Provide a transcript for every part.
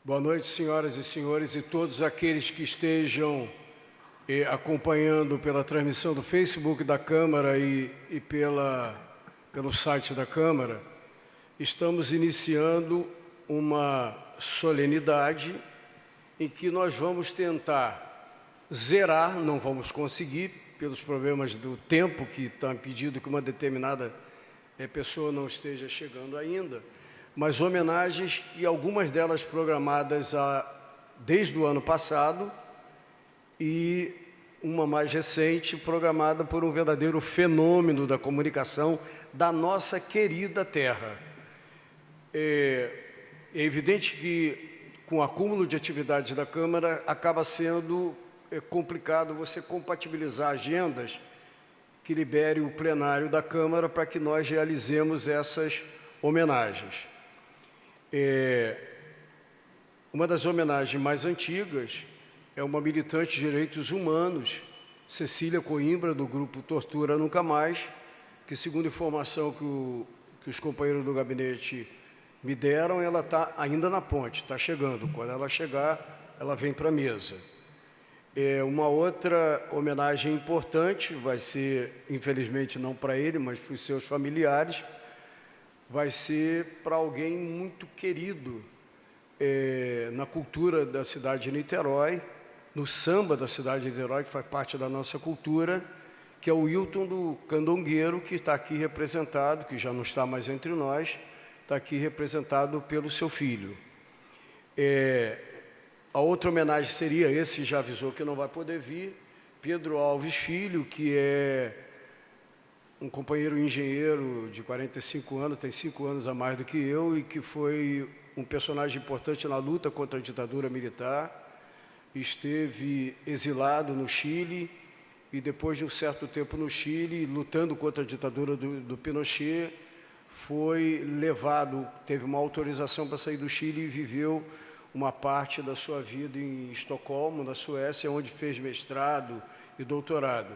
Boa noite, senhoras e senhores, e todos aqueles que estejam acompanhando pela transmissão do Facebook da Câmara e pelo site da Câmara. Estamos iniciando uma solenidade em que nós vamos tentar zerar, não vamos conseguir, pelos problemas do tempo que está impedindo que uma determinada pessoa não esteja chegando ainda, mas homenagens e algumas delas programadas desde o ano passado e uma mais recente programada por um verdadeiro fenômeno da comunicação da nossa querida terra. É evidente que, com o acúmulo de atividades da Câmara, acaba sendo complicado você compatibilizar agendas que libere o plenário da Câmara para que nós realizemos essas homenagens. Uma das homenagens mais antigas é uma militante de direitos humanos, Cecília Coimbra, do grupo Tortura Nunca Mais, que, segundo informação que os companheiros do gabinete me deram, ela está ainda na ponte, está chegando. Quando ela chegar, ela vem para a mesa. Uma outra homenagem importante vai ser, infelizmente não para ele, mas para os seus familiares, vai ser para alguém muito querido na cultura da cidade de Niterói, no samba da cidade de Niterói, que faz parte da nossa cultura, que é o Wilton do Candongueiro, que está aqui representado, que já não está mais entre nós, está aqui representado pelo seu filho. A outra homenagem seria, esse já avisou que não vai poder vir, Pedro Alves Filho, que é um companheiro engenheiro de 45 anos, tem 5 anos a mais do que eu, e que foi um personagem importante na luta contra a ditadura militar, esteve exilado no Chile, e depois de um certo tempo no Chile, lutando contra a ditadura do Pinochet, foi levado, teve uma autorização para sair do Chile e viveu uma parte da sua vida em Estocolmo, na Suécia, onde fez mestrado e doutorado.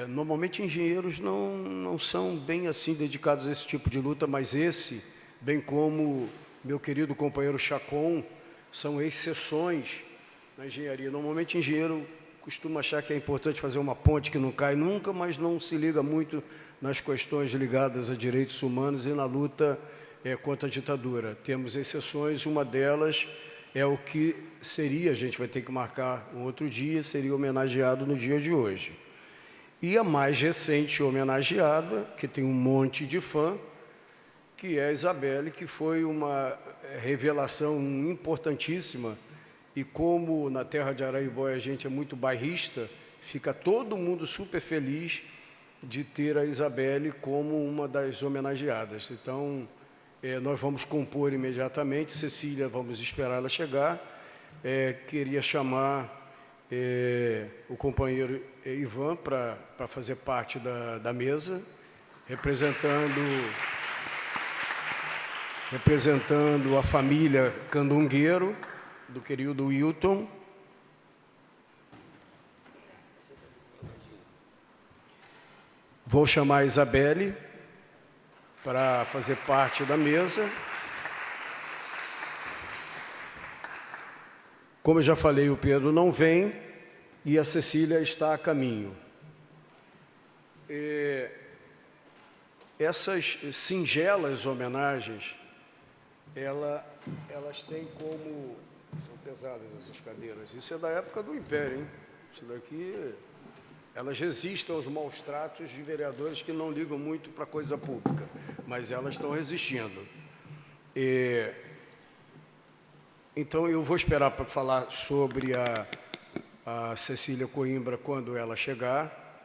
Normalmente engenheiros não são bem assim dedicados a esse tipo de luta, mas esse, bem como meu querido companheiro Chacon, são exceções na engenharia. Normalmente engenheiro costuma achar que é importante fazer uma ponte que não cai nunca, mas não se liga muito nas questões ligadas a direitos humanos e na luta contra a ditadura. Temos exceções, uma delas é o que seria, a gente vai ter que marcar um outro dia, seria homenageado no dia de hoje. E a mais recente homenageada, que tem um monte de fã, que é a Isabelle, que foi uma revelação importantíssima. E como na terra de Araibóia a gente é muito bairrista, fica todo mundo super feliz de ter a Isabelle como uma das homenageadas. Então, nós vamos compor imediatamente. Cecília, vamos esperar ela chegar. Queria chamar o companheiro Ivan para fazer parte da mesa, representando a família Candongueiro, do querido Wilton. Vou chamar a Isabelle para fazer parte da mesa. Como eu já falei, o Pedro não vem e a Cecília está a caminho. Essas singelas homenagens, elas têm como... São pesadas essas cadeiras. Isso é da época do Império, hein? Isso daqui... Elas resistem aos maus tratos de vereadores que não ligam muito para a coisa pública, mas elas estão resistindo. Então, eu vou esperar para falar sobre a Cecília Coimbra quando ela chegar,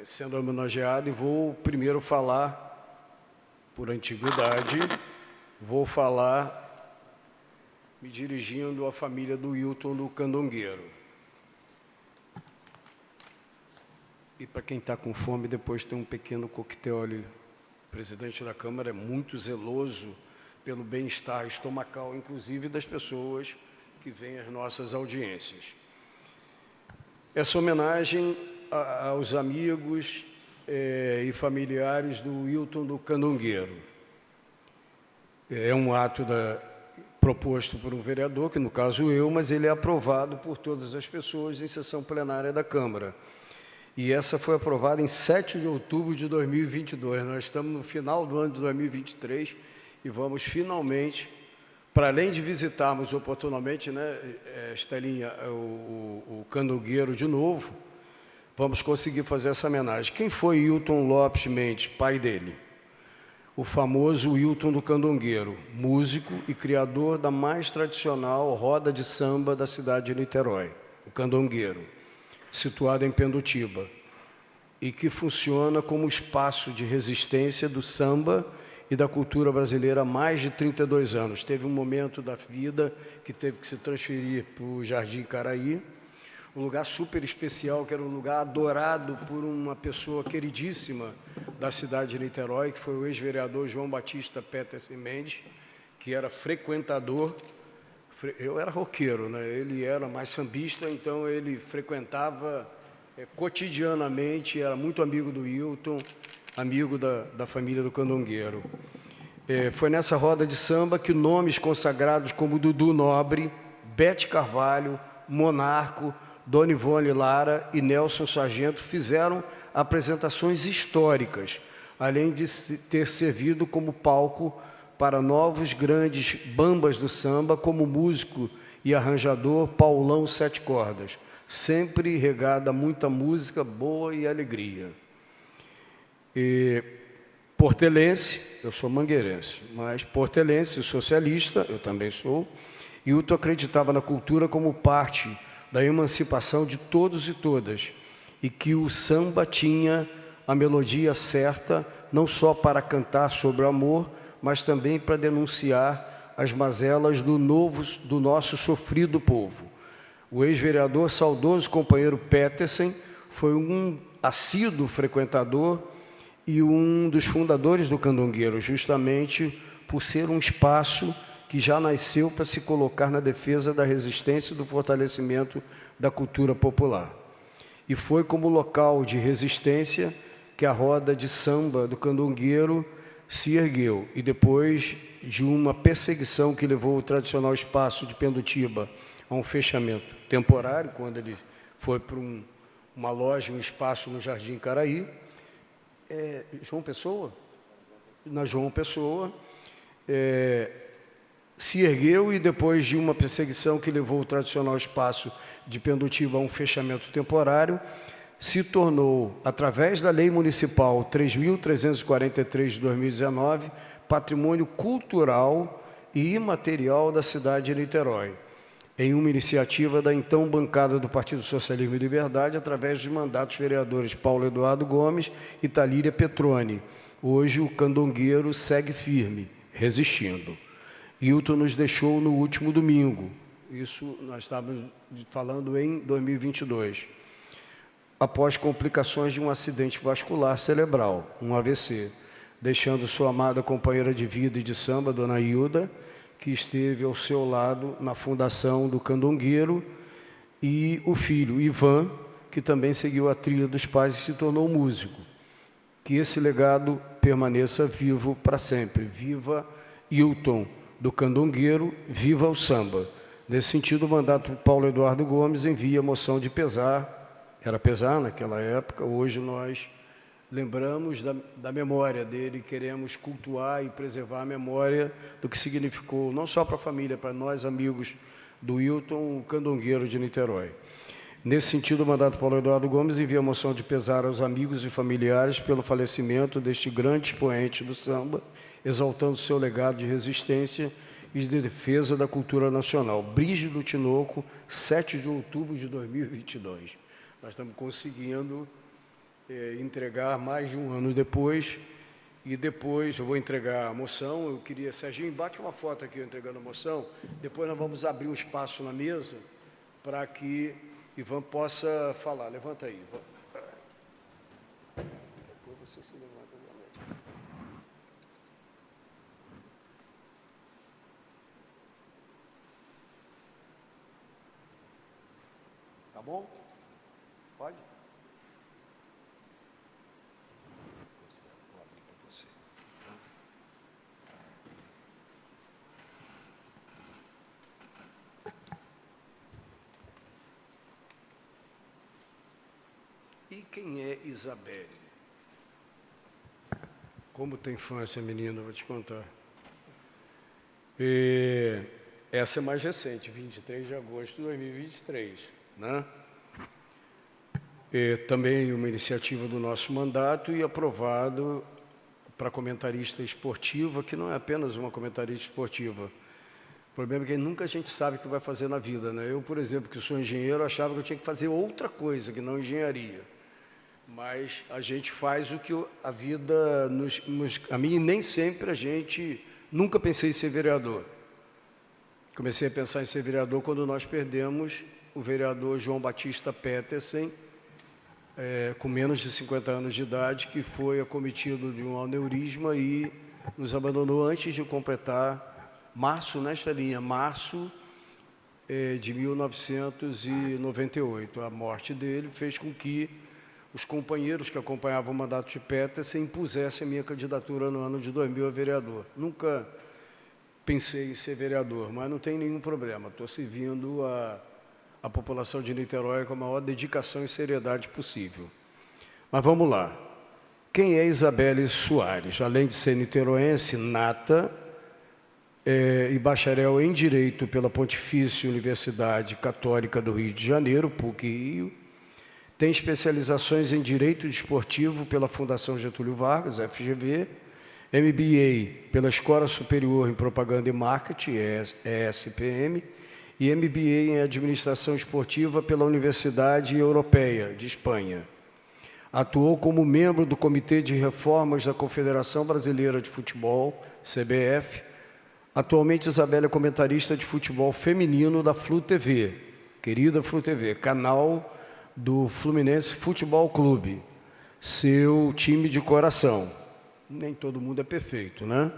sendo homenageada, e vou primeiro falar, por antiguidade, vou falar me dirigindo à família do Wilton do Candongueiro. E para quem está com fome, depois tem um pequeno coquetel ali. O presidente da Câmara é muito zeloso pelo bem-estar estomacal, inclusive das pessoas que vêm às nossas audiências. Essa homenagem aos amigos e familiares do Wilton do Candongueiro. É um ato proposto por um vereador, que no caso eu, mas ele é aprovado por todas as pessoas em sessão plenária da Câmara. E essa foi aprovada em 7 de outubro de 2022. Nós estamos no final do ano de 2023 e vamos finalmente, para além de visitarmos oportunamente, né, Estelinha, o Candongueiro de novo, vamos conseguir fazer essa homenagem. Quem foi Hilton Lopes Mendes, pai dele? O famoso Hilton do Candongueiro, músico e criador da mais tradicional roda de samba da cidade de Niterói, o Candongueiro, situado em Pendutiba, e que funciona como espaço de resistência do samba e da cultura brasileira há mais de 32 anos. Teve um momento da vida que teve que se transferir para o Jardim Caraí, um lugar super especial, que era um lugar adorado por uma pessoa queridíssima da cidade de Niterói, que foi o ex-vereador João Batista Petersen Mendes, que era frequentador. Eu era roqueiro, né? Ele era mais sambista, então ele frequentava cotidianamente, era muito amigo do Hilton, amigo da família do Candongueiro. Foi nessa roda de samba que nomes consagrados como Dudu Nobre, Bete Carvalho, Monarco, Dona Ivone Lara e Nelson Sargento fizeram apresentações históricas, além de ter servido como palco para novos grandes bambas do samba, como músico e arranjador Paulão Sete Cordas, sempre regada a muita música boa e alegria. Portelense, eu sou mangueirense, mas portelense, socialista, eu também sou, Hilton acreditava na cultura como parte da emancipação de todos e todas, e que o samba tinha a melodia certa, não só para cantar sobre o amor, mas também para denunciar as mazelas do nosso sofrido povo. O ex-vereador, saudoso companheiro Petersen, foi um assíduo frequentador e um dos fundadores do Candongueiro, justamente por ser um espaço que já nasceu para se colocar na defesa da resistência e do fortalecimento da cultura popular. E foi como local de resistência que a roda de samba do Candongueiro se ergueu, e depois de uma perseguição que levou o tradicional espaço de Pendutiba a um fechamento temporário, quando ele foi para uma loja, um espaço no Jardim Caraí, João Pessoa? Na João Pessoa, se ergueu, e depois de uma perseguição que levou o tradicional espaço de Pendutiba a um fechamento temporário, se tornou, através da Lei Municipal 3.343 de 2019, patrimônio cultural e imaterial da cidade de Niterói, em uma iniciativa da então bancada do Partido Socialismo e Liberdade, através dos mandatos vereadores Paulo Eduardo Gomes e Talíria Petroni. Hoje o Candongueiro segue firme, resistindo. Hilton nos deixou no último domingo, isso nós estávamos falando em 2022, após complicações de um acidente vascular cerebral, um AVC, deixando sua amada companheira de vida e de samba, Dona Hilda, que esteve ao seu lado na fundação do Candongueiro, e o filho, Ivan, que também seguiu a trilha dos pais e se tornou músico. Que esse legado permaneça vivo para sempre. Viva Hilton do Candongueiro, viva o samba. Nesse sentido, o mandato do Paulo Eduardo Gomes envia moção de pesar, era pesar naquela época, hoje nós lembramos da memória dele, queremos cultuar e preservar a memória do que significou, não só para a família, para nós, amigos do Hilton, o Candongueiro de Niterói. Nesse sentido, o mandato do Paulo Eduardo Gomes envia moção de pesar aos amigos e familiares pelo falecimento deste grande expoente do samba, exaltando seu legado de resistência e de defesa da cultura nacional. Brígido Tinoco, 7 de outubro de 2022. Nós estamos conseguindo entregar mais de um ano depois, e depois eu vou entregar a moção. Eu queria, Serginho, bate uma foto aqui eu entregando a moção, depois nós vamos abrir um espaço na mesa para que Ivan possa falar. Levanta aí, Ivan. Depois você se levanta. Tá bom? Pode? Vou abrir para você. quem é Isabelle? Como tem infância, menina, vou te contar. Essa é mais recente, 23 de agosto de 2023, né? Também uma iniciativa do nosso mandato e aprovado para comentarista esportiva, que não é apenas uma comentarista esportiva. O problema é que nunca a gente sabe o que vai fazer na vida, né? Eu, por exemplo, que sou engenheiro, achava que eu tinha que fazer outra coisa, que não engenharia. Mas a gente faz o que a vida nos caminha, e nem sempre a gente... Nunca pensei em ser vereador. Comecei a pensar em ser vereador quando nós perdemos o vereador João Batista Petersen, com menos de 50 anos de idade, que foi acometido de um aneurisma e nos abandonou antes de completar março, nesta linha, março de 1998. A morte dele fez com que os companheiros que acompanhavam o mandato de Petersen impusessem a minha candidatura no ano de 2000 a vereador. Nunca pensei em ser vereador, mas não tem nenhum problema. Estou servindo a população de Niterói com a maior dedicação e seriedade possível. Mas vamos lá. Quem é Isabelle Soares? Além de ser niteroense, nata, e bacharel em Direito pela Pontifícia Universidade Católica do Rio de Janeiro, PUC-Rio, tem especializações em Direito Desportivo pela Fundação Getúlio Vargas, FGV, MBA pela Escola Superior em Propaganda e Marketing, ESPM, e MBA em Administração Esportiva pela Universidade Europeia de Espanha. Atuou como membro do Comitê de Reformas da Confederação Brasileira de Futebol, CBF. Atualmente, Isabelle é comentarista de futebol feminino da Flu TV, querida Flu TV, canal do Fluminense Futebol Clube, seu time de coração. Nem todo mundo é perfeito, né?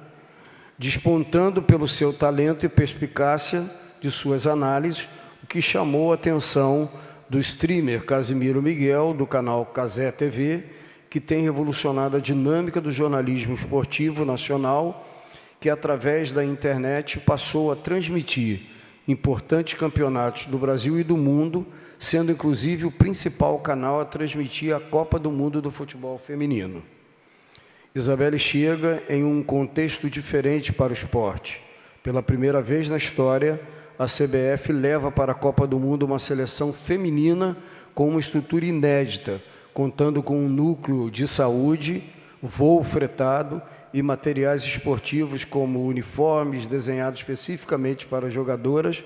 Despontando pelo seu talento e perspicácia de suas análises, o que chamou a atenção do streamer Casimiro Miguel, do canal Casé TV, que tem revolucionado a dinâmica do jornalismo esportivo nacional, que através da internet passou a transmitir importantes campeonatos do Brasil e do mundo, sendo inclusive o principal canal a transmitir a Copa do Mundo do futebol feminino. Isabelle chega em um contexto diferente para o esporte. Pela primeira vez na história, a CBF leva para a Copa do Mundo uma seleção feminina com uma estrutura inédita, contando com um núcleo de saúde, voo fretado e materiais esportivos como uniformes desenhados especificamente para jogadoras.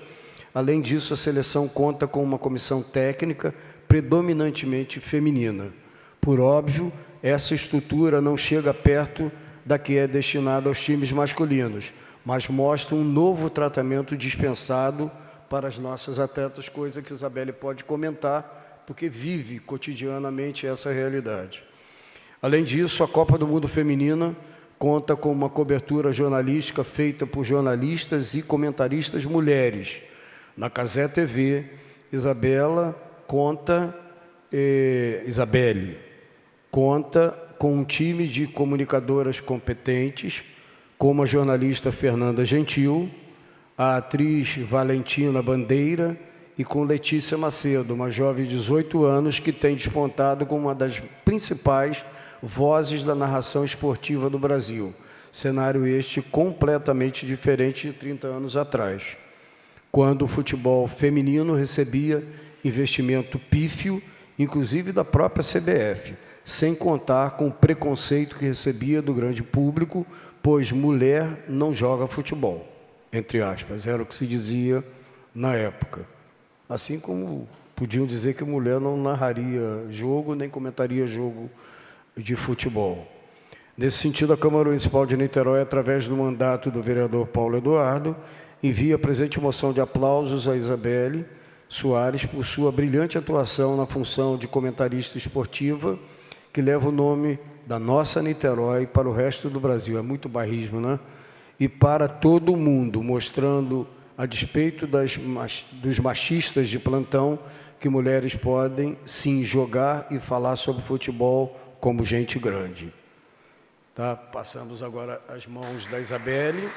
Além disso, a seleção conta com uma comissão técnica predominantemente feminina. Por óbvio, essa estrutura não chega perto da que é destinada aos times masculinos, mas mostra um novo tratamento dispensado para as nossas atletas, coisa que Isabelle pode comentar, porque vive cotidianamente essa realidade. Além disso, a Copa do Mundo Feminina conta com uma cobertura jornalística feita por jornalistas e comentaristas mulheres. Na Casé TV, Isabelle conta com um time de comunicadoras competentes, como a jornalista Fernanda Gentil, a atriz Valentina Bandeira e com Letícia Macedo, uma jovem de 18 anos que tem despontado como uma das principais vozes da narração esportiva do Brasil. Cenário este completamente diferente de 30 anos atrás, quando o futebol feminino recebia investimento pífio, inclusive da própria CBF, sem contar com o preconceito que recebia do grande público, pois mulher não joga futebol, entre aspas, era o que se dizia na época. Assim como podiam dizer que mulher não narraria jogo, nem comentaria jogo de futebol. Nesse sentido, a Câmara Municipal de Niterói, através do mandato do vereador Paulo Eduardo, envia a presente moção de aplausos a Isabelle Soares por sua brilhante atuação na função de comentarista esportiva, que leva o nome da nossa Niterói para o resto do Brasil. É muito bairrismo, né? E para todo o mundo, mostrando, a despeito dos machistas de plantão, que mulheres podem, sim, jogar e falar sobre futebol como gente grande. Tá? Passamos agora as mãos da Isabelle.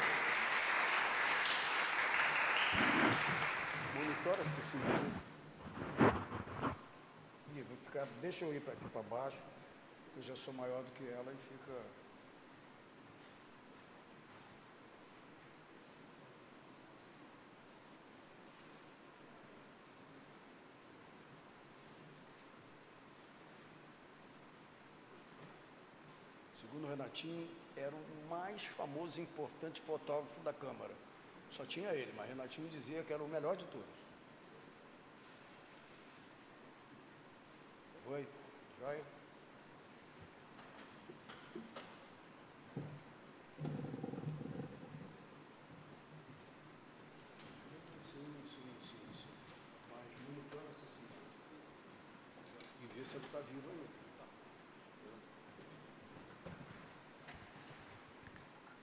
Monitora-se, sim. vou ficar, deixa eu ir para aqui para baixo, eu já sou maior do que ela e fica... Segundo o Renatinho, era o mais famoso e importante fotógrafo da Câmara. Só tinha ele, mas Renatinho dizia que era o melhor de todos. Foi? Joia? Sim. Mas monitando essa semana. E ver se ele está vivo ainda.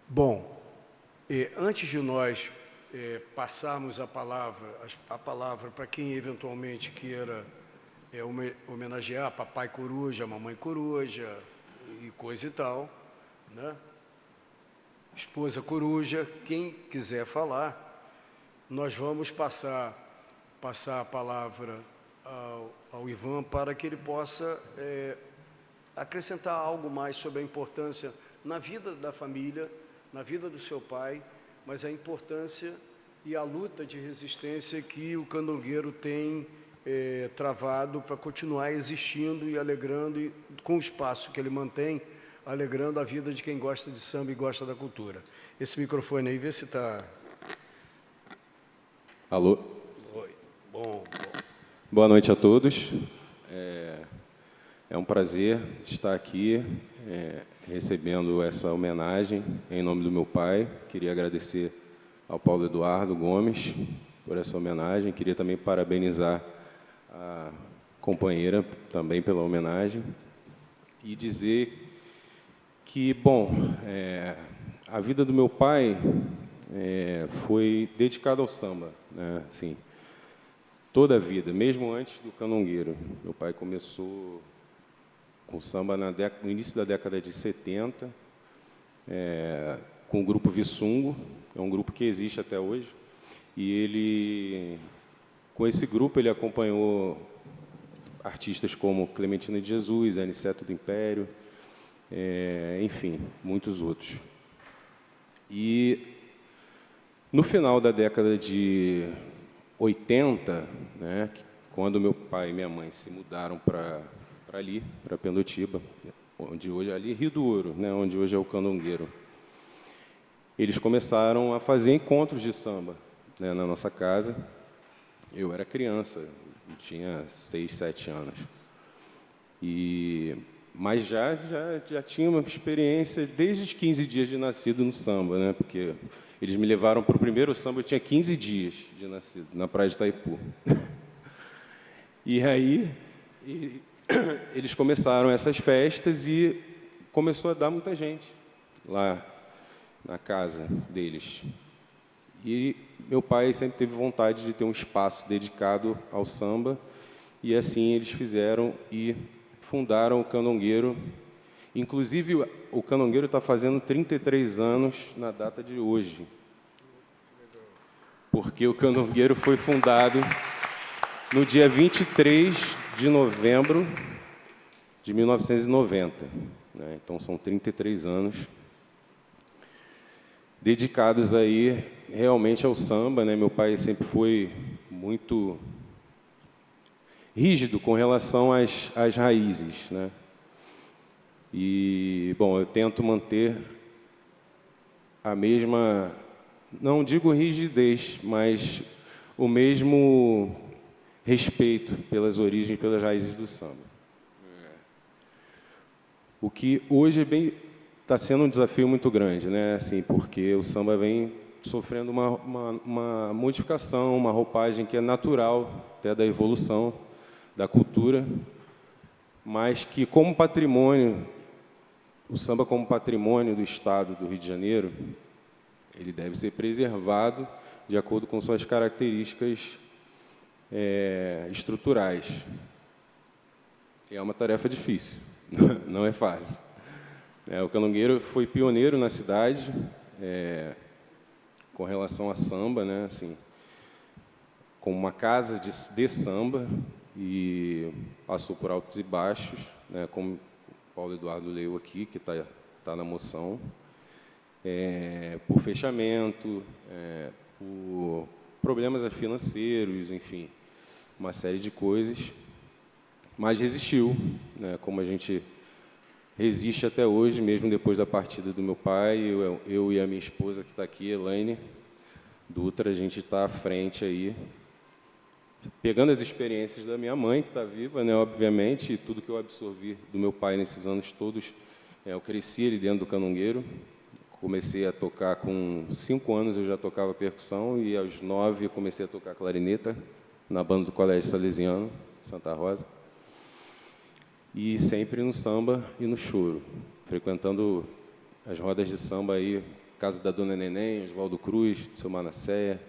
Bom, antes de nós passarmos a palavra para quem eventualmente queira homenagear Papai Coruja, Mamãe Coruja e coisa e tal, né? Esposa Coruja, quem quiser falar, nós vamos passar a palavra ao Ivan para que ele possa acrescentar algo mais sobre a importância na vida da família, na vida do seu pai, mas a importância e a luta de resistência que o candongueiro tem travado para continuar existindo e alegrando, e, com o espaço que ele mantém, alegrando a vida de quem gosta de samba e gosta da cultura. Esse microfone aí, vê se está... Alô? Oi. Bom. Boa noite a todos. É um prazer estar aqui recebendo essa homenagem em nome do meu pai. Queria agradecer ao Paulo Eduardo Gomes por essa homenagem. Queria também parabenizar a companheira também pela homenagem e dizer que, bom, a vida do meu pai foi dedicada ao samba, né? Assim, toda a vida, mesmo antes do candongueiro. Meu pai começou com samba no início da década de 70, com o grupo Vissungo, é um grupo que existe até hoje, e ele, com esse grupo, ele acompanhou artistas como Clementina de Jesus, Aniceto do Império, enfim, muitos outros. E no final da década de 80, né, quando meu pai e minha mãe se mudaram para ali, para Pendotiba, onde hoje é ali Rio do Ouro, né, onde hoje é o Candongueiro, eles começaram a fazer encontros de samba, né, na nossa casa. Eu era criança, eu tinha 6, 7 anos. Mas já tinha uma experiência desde os 15 dias de nascido no samba, né, porque eles me levaram para o primeiro samba, eu tinha 15 dias de nascido, na praia de Itaipu. E aí, eles começaram essas festas e começou a dar muita gente lá na casa deles. E meu pai sempre teve vontade de ter um espaço dedicado ao samba, e assim eles fizeram e fundaram o Candongueiro. Inclusive, o Candongueiro está fazendo 33 anos na data de hoje, porque o Candongueiro foi fundado no dia 23 de novembro de 1990. Né? Então, são 33 anos dedicados aí realmente ao samba, né? Meu pai sempre foi muito rígido com relação às raízes, né? E, bom, eu tento manter a mesma, não digo rigidez, mas o mesmo respeito pelas origens, pelas raízes do samba. O que hoje está sendo um desafio muito grande, né? Assim, porque o samba vem sofrendo uma modificação, uma roupagem que é natural até da evolução da cultura, mas que, como patrimônio, o samba como patrimônio do Estado do Rio de Janeiro, ele deve ser preservado de acordo com suas características estruturais. É uma tarefa difícil, não é fácil. O Candongueiro foi pioneiro na cidade com relação a samba, né? Assim, com uma casa de samba, e passou por altos e baixos, né, como o Paulo Eduardo leu aqui, que tá na moção, por fechamento, por problemas financeiros, enfim, uma série de coisas, mas resistiu, né, como a gente resiste até hoje, mesmo depois da partida do meu pai. Eu e a minha esposa, que está aqui, Elaine Dutra, a gente está à frente aí, pegando as experiências da minha mãe, que está viva, né, obviamente, e tudo que eu absorvi do meu pai nesses anos todos. Eu cresci ali dentro do Canongueiro, comecei a tocar com 5 anos, eu já tocava percussão, e aos 9 eu comecei a tocar clarineta na banda do Colégio Salesiano, Santa Rosa, e sempre no samba e no choro, frequentando as rodas de samba aí, casa da Dona Neném, Oswaldo Cruz, do seu Manasséia,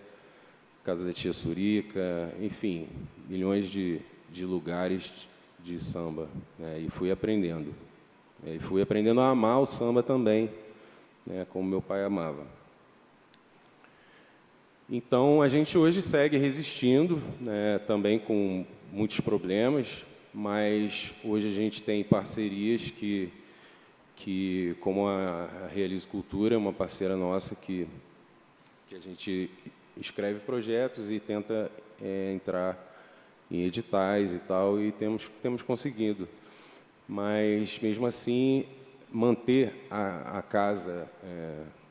casa da Tia Surica, enfim, milhões de lugares de samba, né, e fui aprendendo. E fui aprendendo a amar o samba também, né, como meu pai amava. Então, a gente hoje segue resistindo, né, também com muitos problemas, mas hoje a gente tem parcerias que como a Realize Cultura, uma parceira nossa, que a gente escreve projetos e tenta entrar em editais e tal, e temos conseguido. Mas, mesmo assim, manter a casa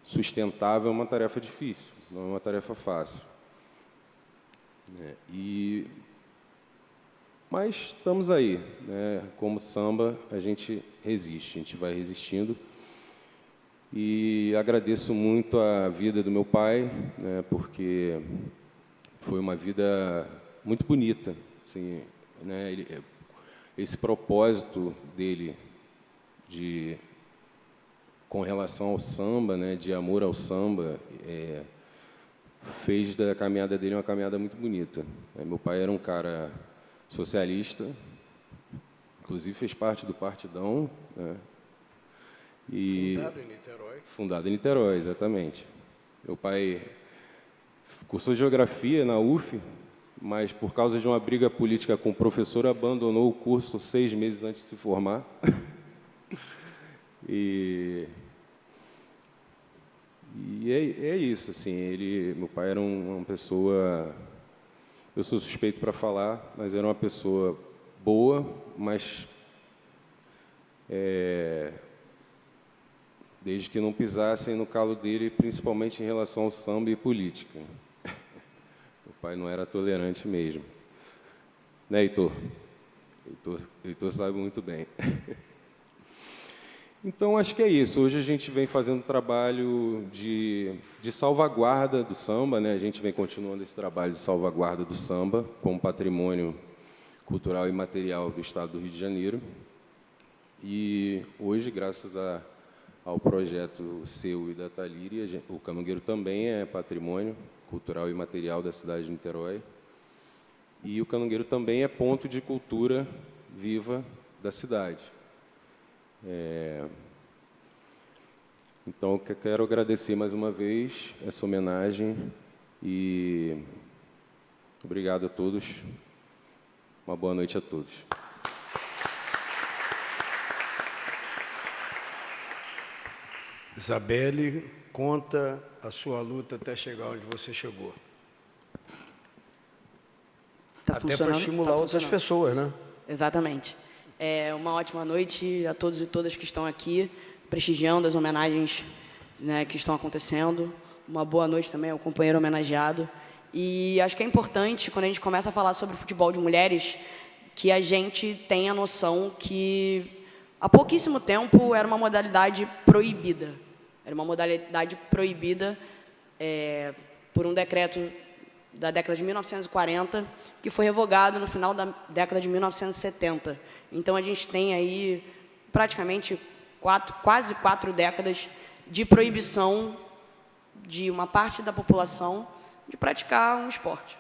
sustentável é uma tarefa difícil, não é uma tarefa fácil. Mas estamos aí, né? Como samba, a gente resiste, a gente vai resistindo. E agradeço muito a vida do meu pai, né? Porque foi uma vida muito bonita, assim, né? Esse propósito dele com relação ao samba, né? De amor ao samba, fez da caminhada dele uma caminhada muito bonita. Meu pai era um cara socialista, inclusive fez parte do Partidão, né? Fundado em Niterói. Fundado em Niterói, exatamente. Meu pai cursou Geografia na UF, mas por causa de uma briga política com o professor, abandonou o curso 6 meses antes de se formar. E é isso, assim, meu pai era uma pessoa, eu sou suspeito para falar, mas era uma pessoa boa, mas desde que não pisassem no calo dele, principalmente em relação ao samba e política. Meu pai não era tolerante mesmo. Né, Heitor? Heitor sabe muito bem. Então, acho que é isso. Hoje a gente vem fazendo trabalho de salvaguarda do samba, né? A gente vem continuando esse trabalho de salvaguarda do samba como patrimônio cultural e material do Estado do Rio de Janeiro. E hoje, graças ao projeto seu e da Thalíria, o Canongueiro também é patrimônio cultural e material da cidade de Niterói. E o Canongueiro também é ponto de cultura viva da cidade. Então, eu quero agradecer mais uma vez essa homenagem e obrigado a todos. Uma boa noite a todos. Isabelle, conta a sua luta até chegar onde você chegou. Até para estimular outras pessoas, né? Exatamente. Uma ótima noite a todos e todas que estão aqui, prestigiando as homenagens, né, que estão acontecendo. Uma boa noite também ao companheiro homenageado. E acho que é importante, quando a gente começa a falar sobre futebol de mulheres, que a gente tenha a noção que, há pouquíssimo tempo, era uma modalidade proibida. Era uma modalidade proibida por um decreto da década de 1940, que foi revogado no final da década de 1970. Então, a gente tem aí praticamente quase 4 décadas de proibição de uma parte da população de praticar um esporte.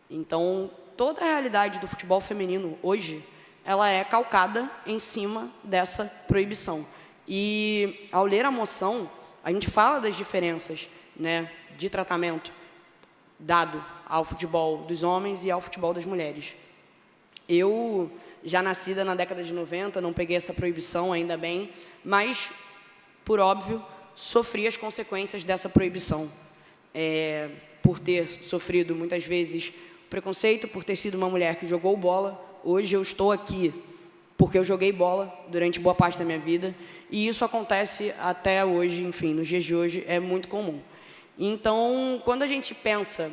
Então, toda a realidade do futebol feminino hoje, ela é calcada em cima dessa proibição. E, ao ler a moção, a gente fala das diferenças, né, de tratamento dado ao futebol dos homens e ao futebol das mulheres. Eu, já nascida na década de 90, não peguei essa proibição, ainda bem, mas, por óbvio, sofri as consequências dessa proibição. Por ter sofrido, muitas vezes, preconceito, por ter sido uma mulher que jogou bola. Hoje eu estou aqui porque eu joguei bola durante boa parte da minha vida, e isso acontece até hoje, enfim, nos dias de hoje é muito comum. Então, quando a gente pensa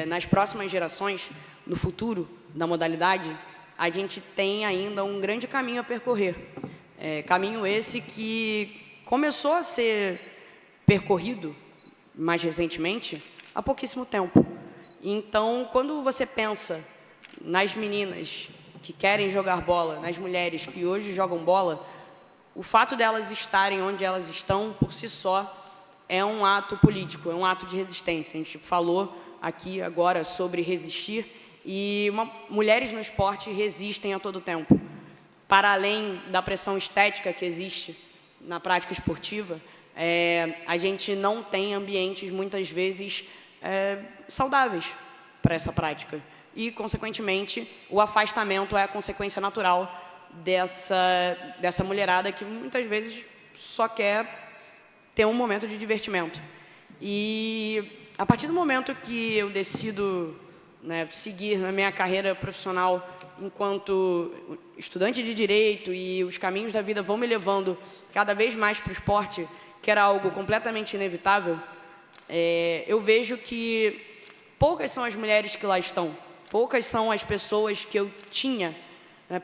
nas próximas gerações, no futuro da modalidade, a gente tem ainda um grande caminho a percorrer. Caminho esse que começou a ser percorrido mais recentemente, há pouquíssimo tempo. Então, quando você pensa nas meninas que querem jogar bola, nas mulheres que hoje jogam bola, o fato delas estarem onde elas estão, por si só, é um ato político, é um ato de resistência. A gente falou aqui agora sobre resistir, e mulheres no esporte resistem a todo tempo. Para além da pressão estética que existe na prática esportiva, a gente não tem ambientes, muitas vezes, saudáveis para essa prática. E, consequentemente, o afastamento é a consequência natural dessa mulherada que, muitas vezes, só quer ter um momento de divertimento. E, a partir do momento que eu decido seguir na minha carreira profissional enquanto estudante de Direito, e os caminhos da vida vão me levando cada vez mais para o esporte, que era algo completamente inevitável, eu vejo que poucas são as mulheres que lá estão, poucas são as pessoas que eu tinha,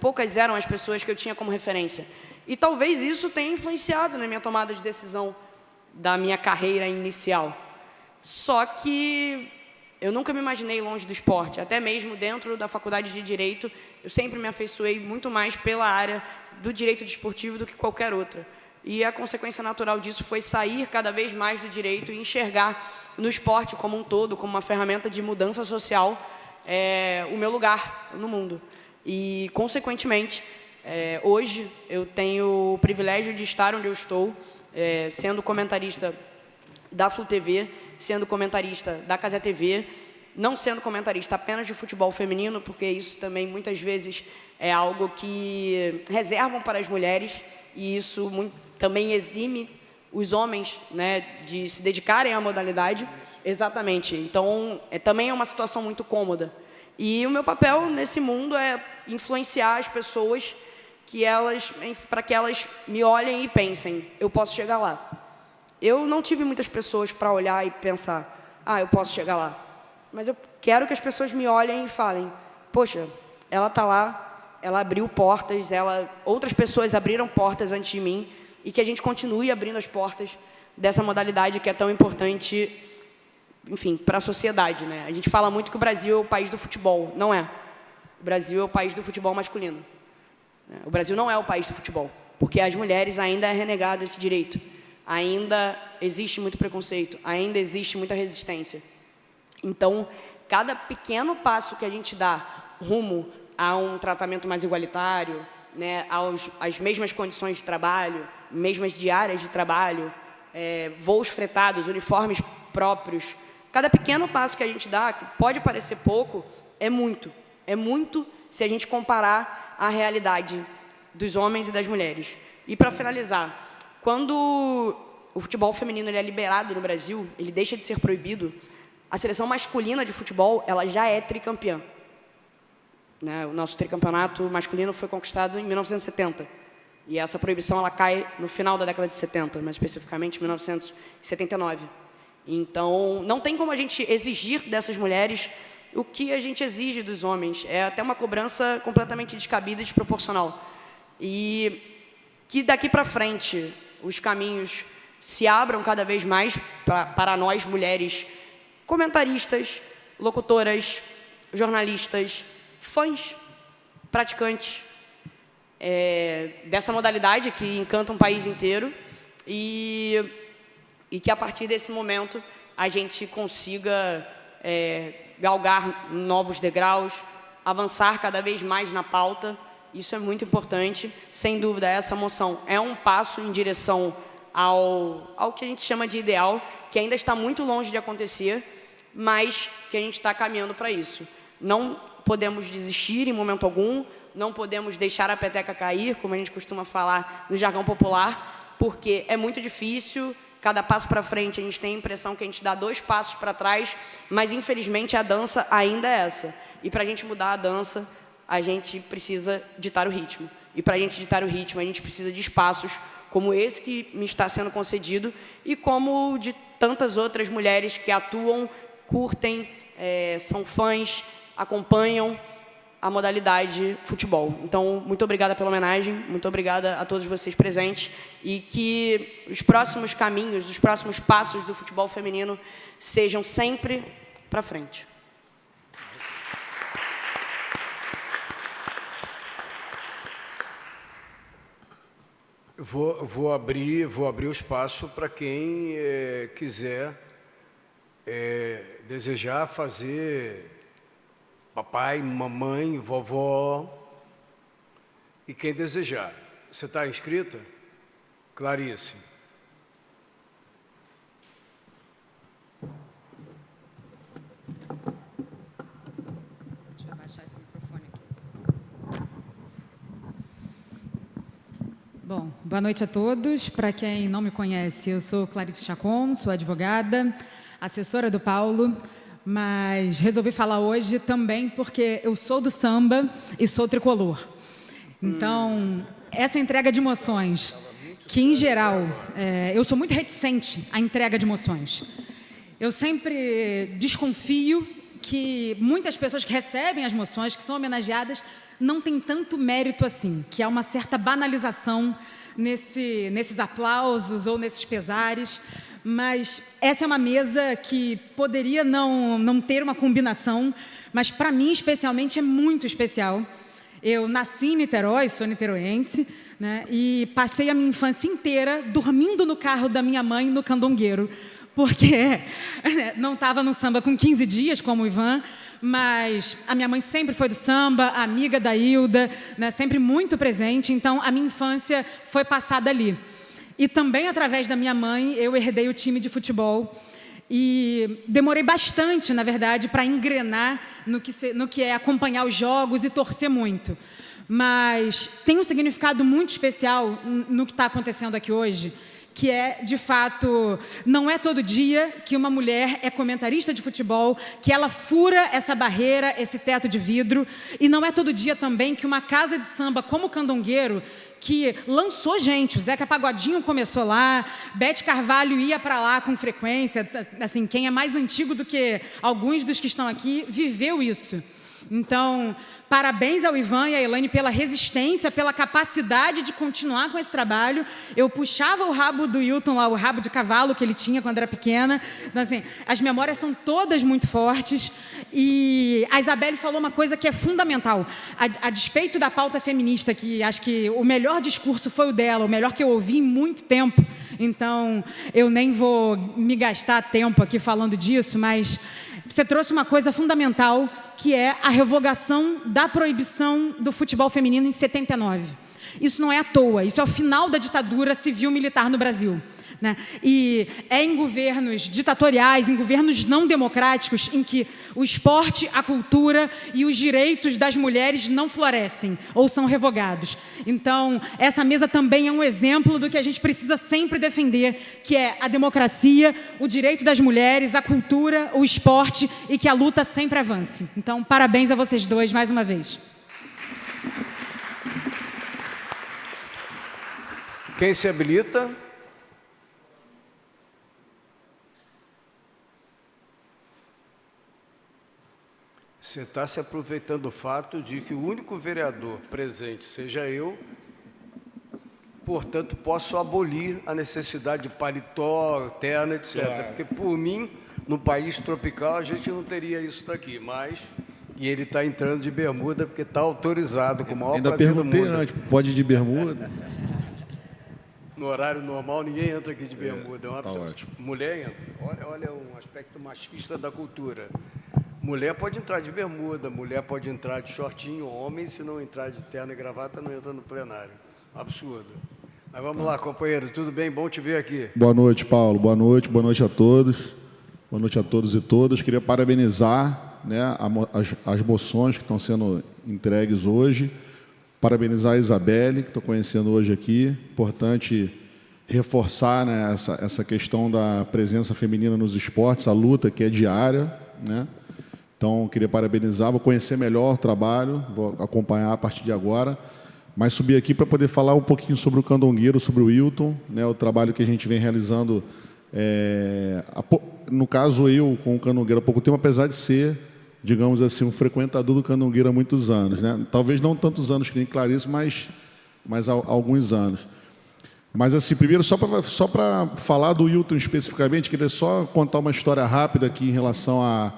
poucas eram as pessoas que eu tinha como referência. E talvez isso tenha influenciado na minha tomada de decisão da minha carreira inicial. Só que eu nunca me imaginei longe do esporte, até mesmo dentro da faculdade de Direito, eu sempre me afeiçoei muito mais pela área do direito desportivo do que qualquer outra. E a consequência natural disso foi sair cada vez mais do direito e enxergar no esporte como um todo, como uma ferramenta de mudança social, o meu lugar no mundo. E, consequentemente, hoje eu tenho o privilégio de estar onde eu estou, sendo comentarista da Flu TV, sendo comentarista da Cazé TV, não sendo comentarista apenas de futebol feminino, porque isso também muitas vezes é algo que reservam para as mulheres, e isso também exime os homens de se dedicarem à modalidade. Exatamente. Então, também é uma situação muito cômoda. E o meu papel nesse mundo é influenciar as pessoas para que elas me olhem e pensem, eu posso chegar lá. Eu não tive muitas pessoas para olhar e pensar, eu posso chegar lá. Mas eu quero que as pessoas me olhem e falem, poxa, ela está lá, ela abriu portas, outras pessoas abriram portas antes de mim, e que a gente continue abrindo as portas dessa modalidade que é tão importante, enfim, para a sociedade. A gente fala muito que o Brasil é o país do futebol. Não é. O Brasil é o país do futebol masculino. O Brasil não é o país do futebol, porque as mulheres ainda é renegado esse direito. Ainda existe muito preconceito, ainda existe muita resistência. Então, cada pequeno passo que a gente dá rumo a um tratamento mais igualitário, às mesmas condições de trabalho, mesmas diárias de trabalho, voos fretados, uniformes próprios, cada pequeno passo que a gente dá, que pode parecer pouco, é muito se a gente comparar a realidade dos homens e das mulheres. E, para finalizar, quando o futebol feminino ele é liberado no Brasil, ele deixa de ser proibido, a seleção masculina de futebol ela já é tricampeã. O nosso tricampeonato masculino foi conquistado em 1970. E essa proibição ela cai no final da década de 70, mais especificamente em 1979. Então, não tem como a gente exigir dessas mulheres o que a gente exige dos homens. É até uma cobrança completamente descabida e desproporcional. E que daqui para frente os caminhos se abram cada vez mais para nós, mulheres, comentaristas, locutoras, jornalistas, fãs, praticantes dessa modalidade que encanta um país inteiro, e que a partir desse momento a gente consiga galgar novos degraus, avançar cada vez mais na pauta. Isso é muito importante. Sem dúvida, essa moção é um passo em direção ao que a gente chama de ideal, que ainda está muito longe de acontecer, mas que a gente está caminhando para isso. Não podemos desistir em momento algum, não podemos deixar a peteca cair, como a gente costuma falar no jargão popular, porque é muito difícil. Cada passo para frente, a gente tem a impressão que a gente dá 2 passos para trás, mas, infelizmente, a dança ainda é essa. E, para a gente mudar a dança, a gente precisa ditar o ritmo. E, para a gente ditar o ritmo, a gente precisa de espaços como esse que me está sendo concedido e como de tantas outras mulheres que atuam, curtem, são fãs, acompanham a modalidade futebol. Então, muito obrigada pela homenagem, muito obrigada a todos vocês presentes e que os próximos caminhos, os próximos passos do futebol feminino sejam sempre para frente. Vou abrir o espaço para quem quiser desejar fazer papai, mamãe, vovó e quem desejar. Você está inscrita? Clarice. Deixa eu abaixar esse microfone aqui. Bom, boa noite a todos. Para quem não me conhece, eu sou Clarice Chacon, sou advogada, assessora do Paulo, mas resolvi falar hoje também porque eu sou do samba e sou tricolor. Então, essa entrega de emoções, que em geral, eu sou muito reticente à entrega de emoções. Eu sempre desconfio que muitas pessoas que recebem as emoções, que são homenageadas, não têm tanto mérito assim, que há uma certa banalização nesses aplausos ou nesses pesares. Mas essa é uma mesa que poderia não ter uma combinação, mas para mim, especialmente, é muito especial. Eu nasci em Niterói, sou niteroense, né, e passei a minha infância inteira dormindo no carro da minha mãe no Candongueiro, porque não estava no samba com 15 dias, como o Ivan, mas a minha mãe sempre foi do samba, amiga da Hilda, né, sempre muito presente, então a minha infância foi passada ali. E também, através da minha mãe, eu herdei o time de futebol. E demorei bastante, na verdade, para engrenar no que é acompanhar os jogos e torcer muito. Mas tem um significado muito especial no que está acontecendo aqui hoje, que é, de fato, não é todo dia que uma mulher é comentarista de futebol, que ela fura essa barreira, esse teto de vidro, e não é todo dia também que uma casa de samba como o Candongueiro, que lançou gente, o Zeca Pagodinho começou lá, Bete Carvalho ia para lá com frequência, assim, quem é mais antigo do que alguns dos que estão aqui, viveu isso. Então, parabéns ao Ivan e à Elaine pela resistência, pela capacidade de continuar com esse trabalho. Eu puxava o rabo do Hilton lá, o rabo de cavalo que ele tinha quando era pequena. Então, assim, as memórias são todas muito fortes. E a Isabelle falou uma coisa que é fundamental. A despeito da pauta feminista, que acho que o melhor discurso foi o dela, o melhor que eu ouvi em muito tempo. Então, eu nem vou me gastar tempo aqui falando disso, mas você trouxe uma coisa fundamental, que é a revogação da proibição do futebol feminino em 79. Isso não é à toa, isso é o final da ditadura civil-militar no Brasil, né? E é em governos ditatoriais, em governos não democráticos, em que o esporte, a cultura e os direitos das mulheres não florescem ou são revogados. Então, essa mesa também é um exemplo do que a gente precisa sempre defender, que é a democracia, o direito das mulheres, a cultura, o esporte e que a luta sempre avance. Então, parabéns a vocês dois mais uma vez. Quem se habilita? Você está se aproveitando do fato de que o único vereador presente seja eu, portanto, posso abolir a necessidade de paletó, terno, etc. Claro. Porque, por mim, no país tropical, a gente não teria isso daqui, mas... E ele está entrando de bermuda porque está autorizado, com o maior prazer do mundo. Ainda perguntei antes, pode ir de bermuda? No horário normal, ninguém entra aqui de bermuda. É uma tá ótimo. Mulher entra. Olha um aspecto machista da cultura. Mulher pode entrar de bermuda, mulher pode entrar de shortinho, homem, se não entrar de terno e gravata, não entra no plenário. Absurdo. Mas vamos lá, companheiro, tudo bem? Bom te ver aqui. Boa noite, Paulo. Boa noite a todos. Boa noite a todos e todas. Queria parabenizar, né, as moções que estão sendo entregues hoje. Parabenizar a Isabelle, que estou conhecendo hoje aqui. Importante reforçar, né, essa questão da presença feminina nos esportes, a luta que é diária, né? Então, queria parabenizar, vou conhecer melhor o trabalho, vou acompanhar a partir de agora, mas subi aqui para poder falar um pouquinho sobre o Candongueiro, sobre o Wilton, né, o trabalho que a gente vem realizando, no caso eu com o Candongueiro há pouco tempo, apesar de ser, digamos assim, um frequentador do Candongueiro há muitos anos, né? Talvez não tantos anos que nem Clarice, mas há alguns anos. Mas, assim, primeiro, só para falar do Wilton especificamente, queria só contar uma história rápida aqui em relação a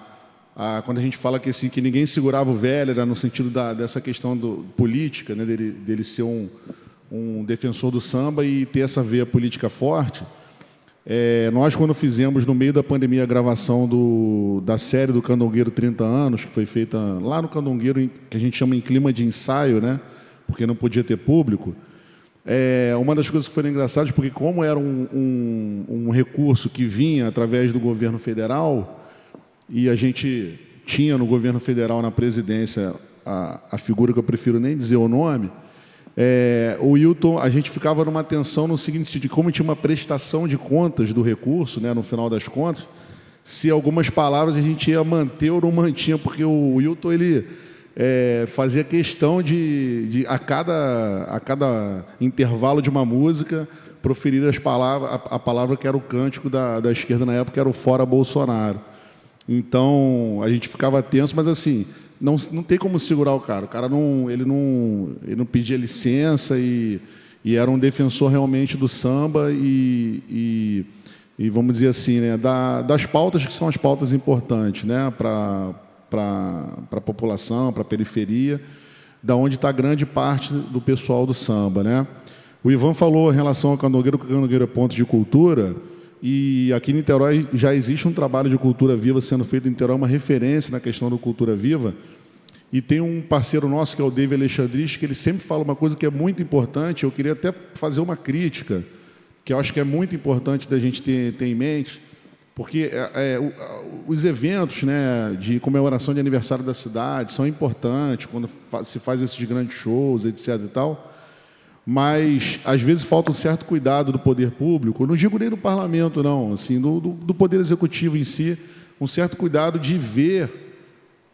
quando a gente fala que, assim, que ninguém segurava o velho, era no sentido dessa questão política, né, dele ser um defensor do samba e ter essa veia política forte. Nós, quando fizemos, no meio da pandemia, a gravação da série do Candongueiro 30 anos, que foi feita lá no Candongueiro, que a gente chama em clima de ensaio, né, porque não podia ter público, uma das coisas que foram engraçadas, porque como era um recurso que vinha através do governo federal, e a gente tinha no governo federal, na presidência, a figura que eu prefiro nem dizer o nome, o Wilton, a gente ficava numa tensão no seguinte, de como tinha uma prestação de contas do recurso, né, no final das contas, se algumas palavras a gente ia manter ou não mantinha, porque o Wilton, ele fazia questão de a cada intervalo de uma música, proferir a palavra que era o cântico da esquerda na época, que era o Fora Bolsonaro. Então, a gente ficava tenso, mas assim, não tem como segurar o cara. O cara ele não pedia licença e era um defensor realmente do samba e vamos dizer assim, né, das pautas que são as pautas importantes, né, para a população, para a periferia, da onde está grande parte do pessoal do samba, né? O Ivan falou em relação ao Candongueiro, que o Candongueiro é ponto de cultura. E aqui em Niterói já existe um trabalho de cultura viva sendo feito em Niterói, uma referência na questão da cultura viva. E tem um parceiro nosso, que é o David Alexandrich, que ele sempre fala uma coisa que é muito importante. Eu queria até fazer uma crítica, que eu acho que é muito importante da gente ter em mente, porque os eventos, né, de comemoração de aniversário da cidade são importantes, quando se faz esses grandes shows, etc. e tal. Mas, às vezes, falta um certo cuidado do poder público, não digo nem do parlamento, não, assim, do poder executivo em si, um certo cuidado de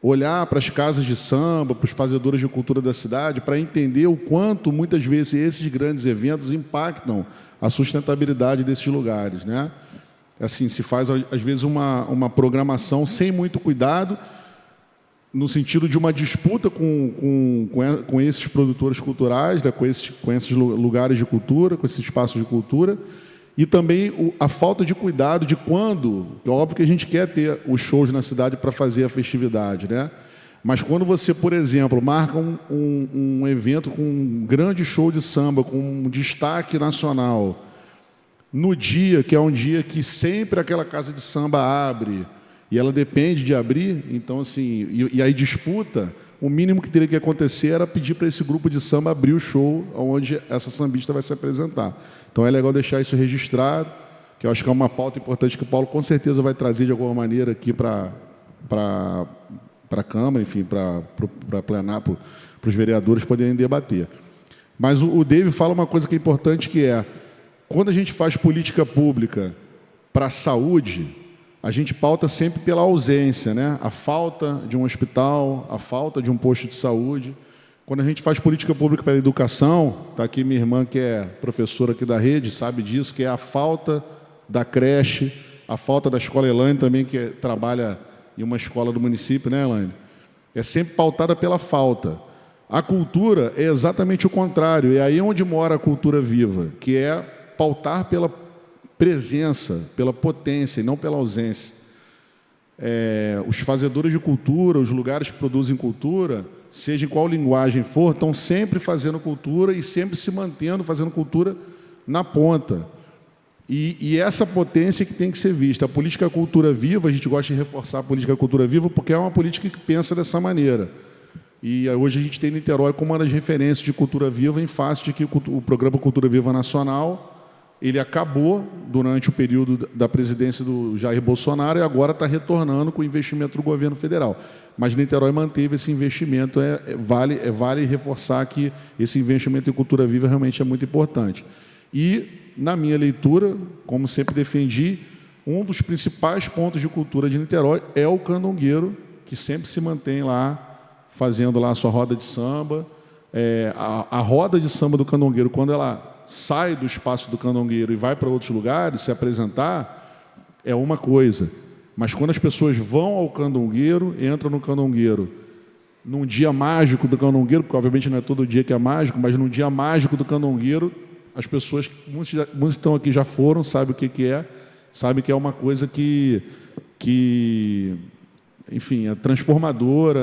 olhar para as casas de samba, para os fazedores de cultura da cidade, para entender o quanto, muitas vezes, esses grandes eventos impactam a sustentabilidade desses lugares, né? Assim, se faz, às vezes, uma programação sem muito cuidado, no sentido de uma disputa com esses produtores culturais, né, com esses lugares de cultura, com esses espaços de cultura, e também a falta de cuidado de quando, é óbvio que a gente quer ter os shows na cidade para fazer a festividade, né? Mas quando você, por exemplo, marca um evento com um grande show de samba, com um destaque nacional, no dia, que é um dia que sempre aquela casa de samba abre, e ela depende de abrir, então, assim, e aí disputa, o mínimo que teria que acontecer era pedir para esse grupo de samba abrir o show onde essa sambista vai se apresentar. Então, é legal deixar isso registrado, que eu acho que é uma pauta importante que o Paulo, com certeza, vai trazer de alguma maneira aqui para a Câmara, enfim, para plenário, para os vereadores poderem debater. Mas o David fala uma coisa que é importante, que é, quando a gente faz política pública para a saúde, a gente pauta sempre pela ausência, né? A falta de um hospital, a falta de um posto de saúde. Quando a gente faz política pública para a educação, está aqui minha irmã, que é professora aqui da rede, sabe disso, que é a falta da creche, a falta da escola Elaine também, que trabalha em uma escola do município, né, Elaine? É sempre pautada pela falta. A cultura é exatamente o contrário, é aí onde mora a cultura viva, que é pautar pela presença, pela potência e não pela ausência. Os fazedores de cultura, os lugares que produzem cultura, seja em qual linguagem for, estão sempre fazendo cultura e sempre se mantendo fazendo cultura na ponta. E essa potência que tem que ser vista. A política cultura viva, a gente gosta de reforçar a política cultura viva porque é uma política que pensa dessa maneira. E hoje a gente tem Niterói como uma das referências de cultura viva, em face de que o programa Cultura Viva Nacional ele acabou durante o período da presidência do Jair Bolsonaro e agora está retornando com o investimento do governo federal. Mas Niterói manteve esse investimento, vale reforçar que esse investimento em cultura viva realmente é muito importante. E, na minha leitura, como sempre defendi, um dos principais pontos de cultura de Niterói é o candongueiro, que sempre se mantém lá, fazendo lá a sua roda de samba. A roda de samba do candongueiro, quando ela sai do espaço do candongueiro e vai para outros lugares se apresentar, é uma coisa. Mas quando as pessoas vão ao candongueiro, entram no candongueiro, num dia mágico do candongueiro, porque obviamente não é todo dia que é mágico, mas num dia mágico do candongueiro, as pessoas, muitos estão aqui já foram, sabem o que é, sabem que é uma coisa que enfim, é transformadora,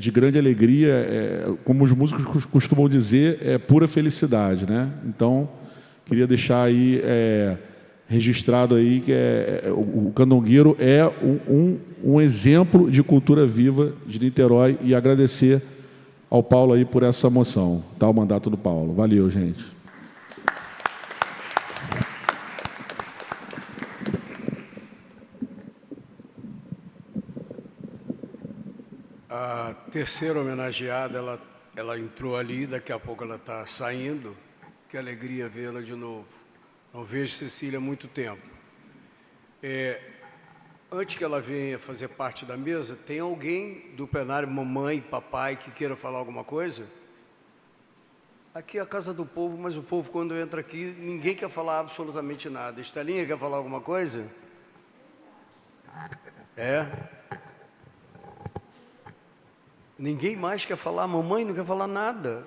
de grande alegria, como os músicos costumam dizer, é pura felicidade, né? Então, queria deixar aí registrado aí que o candongueiro é um exemplo de cultura viva de Niterói e agradecer ao Paulo aí por essa moção, tá? O mandato do Paulo. Valeu, gente. A terceira homenageada, ela entrou ali, daqui a pouco ela está saindo. Que alegria vê-la de novo. Não vejo Cecília há muito tempo. Antes que ela venha fazer parte da mesa, tem alguém do plenário, mamãe, papai, que queira falar alguma coisa? Aqui é a casa do povo, mas o povo, quando entra aqui, ninguém quer falar absolutamente nada. Estelinha quer falar alguma coisa? Ninguém mais quer falar, mamãe não quer falar nada.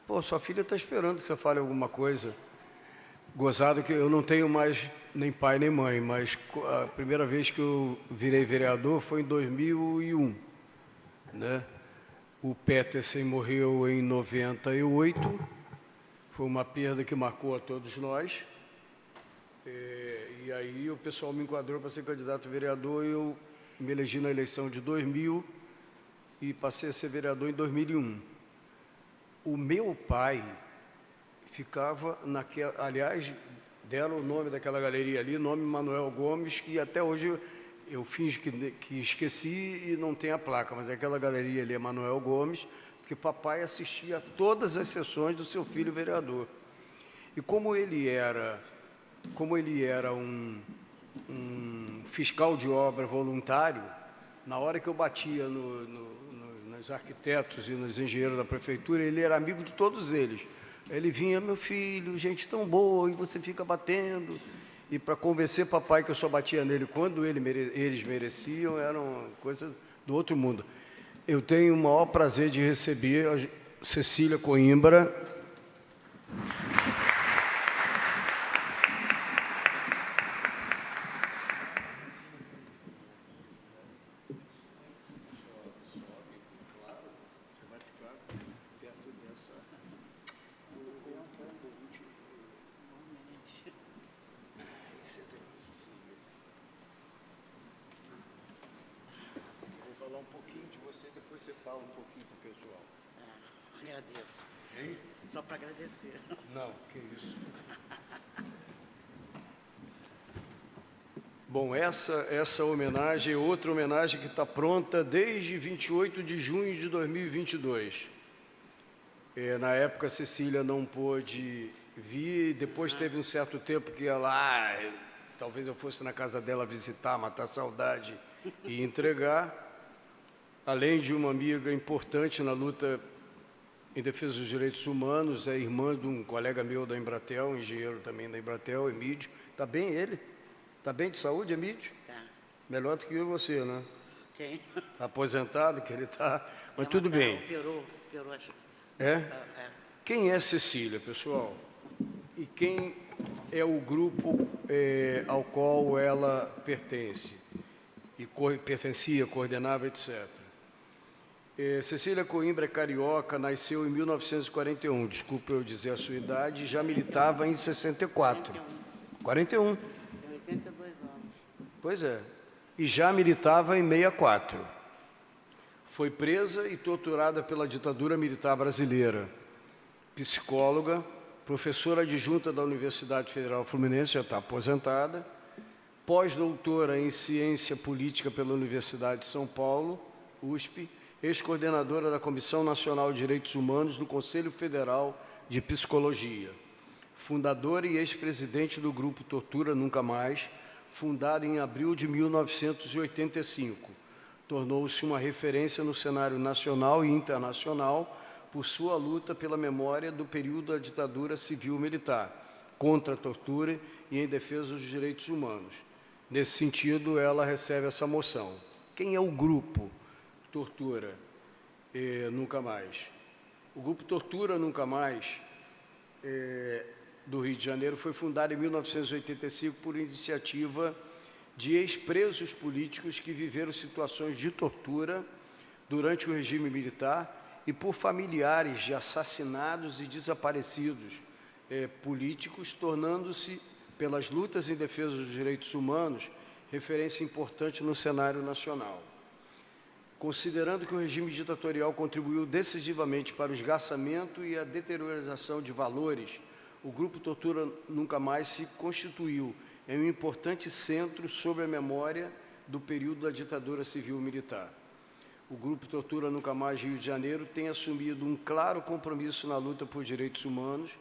Pô, sua filha está esperando que você fale alguma coisa. Gozado que eu não tenho mais nem pai nem mãe, mas a primeira vez que eu virei vereador foi em 2001, né? O Petersen morreu em 98, foi uma perda que marcou a todos nós. E aí o pessoal me enquadrou para ser candidato a vereador, eu me elegi na eleição de 2000, e passei a ser vereador em 2001. O meu pai ficava naquela... Aliás, deram o nome daquela galeria ali, nome Manuel Gomes, que até hoje eu finjo que esqueci e não tem a placa, mas aquela galeria ali é Manuel Gomes, porque papai assistia a todas as sessões do seu filho vereador. E como ele era um fiscal de obra voluntário, na hora que eu batia nos arquitetos e nos engenheiros da prefeitura, ele era amigo de todos eles. Ele vinha, meu filho, gente tão boa, e você fica batendo. E para convencer papai que eu só batia nele quando eles mereciam, era uma coisa do outro mundo. Eu tenho o maior prazer de receber a Cecília Coimbra. Agradeço. Hein? Só para agradecer. Não, que isso. Bom, essa homenagem é outra homenagem que está pronta desde 28 de junho de 2022. Na época, a Cecília não pôde vir, depois teve um certo tempo que ela... talvez eu fosse na casa dela visitar, matar saudade e entregar. Além de uma amiga importante na luta em defesa dos direitos humanos, é irmã de um colega meu da Embratel, engenheiro também da Embratel, Emídio. Está bem ele? Está bem de saúde, Emídio? Tá. Melhor do que você, né? Quem? Aposentado que ele está, mas tudo bem. Operou, acho. Quem é Cecília, pessoal? E quem é o grupo ao qual ela pertence? E pertencia, coordenava, etc. Cecília Coimbra é carioca, nasceu em 1941, desculpa eu dizer a sua idade, já militava em 64. 41. Tem 82 anos. Pois é. E já militava em 64. Foi presa e torturada pela ditadura militar brasileira. Psicóloga, professora adjunta da Universidade Federal Fluminense, já está aposentada, pós-doutora em Ciência Política pela Universidade de São Paulo, USP, ex-coordenadora da Comissão Nacional de Direitos Humanos do Conselho Federal de Psicologia, fundadora e ex-presidente do Grupo Tortura Nunca Mais, fundado em abril de 1985. Tornou-se uma referência no cenário nacional e internacional por sua luta pela memória do período da ditadura civil-militar, contra a tortura e em defesa dos direitos humanos. Nesse sentido, ela recebe essa moção. Quem é o Grupo Tortura Nunca Mais? O Grupo Tortura Nunca Mais, do Rio de Janeiro, foi fundado em 1985 por iniciativa de ex-presos políticos que viveram situações de tortura durante o regime militar e por familiares de assassinados e desaparecidos políticos, tornando-se, pelas lutas em defesa dos direitos humanos, referência importante no cenário nacional. Considerando que o regime ditatorial contribuiu decisivamente para o esgarçamento e a deteriorização de valores, o Grupo Tortura Nunca Mais se constituiu em um importante centro sobre a memória do período da ditadura civil-militar. O Grupo Tortura Nunca Mais Rio de Janeiro tem assumido um claro compromisso na luta por direitos humanos,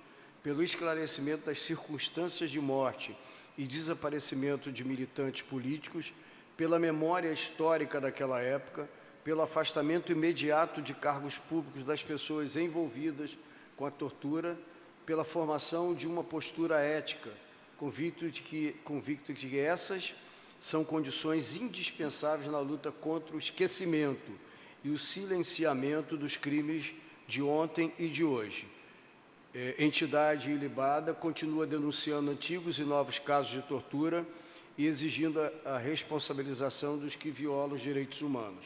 pelo esclarecimento das circunstâncias de morte e desaparecimento de militantes políticos, pela memória histórica daquela época, pelo afastamento imediato de cargos públicos das pessoas envolvidas com a tortura, pela formação de uma postura ética, convicto de que essas são condições indispensáveis na luta contra o esquecimento e o silenciamento dos crimes de ontem e de hoje. Entidade ilibada continua denunciando antigos e novos casos de tortura e exigindo a responsabilização dos que violam os direitos humanos.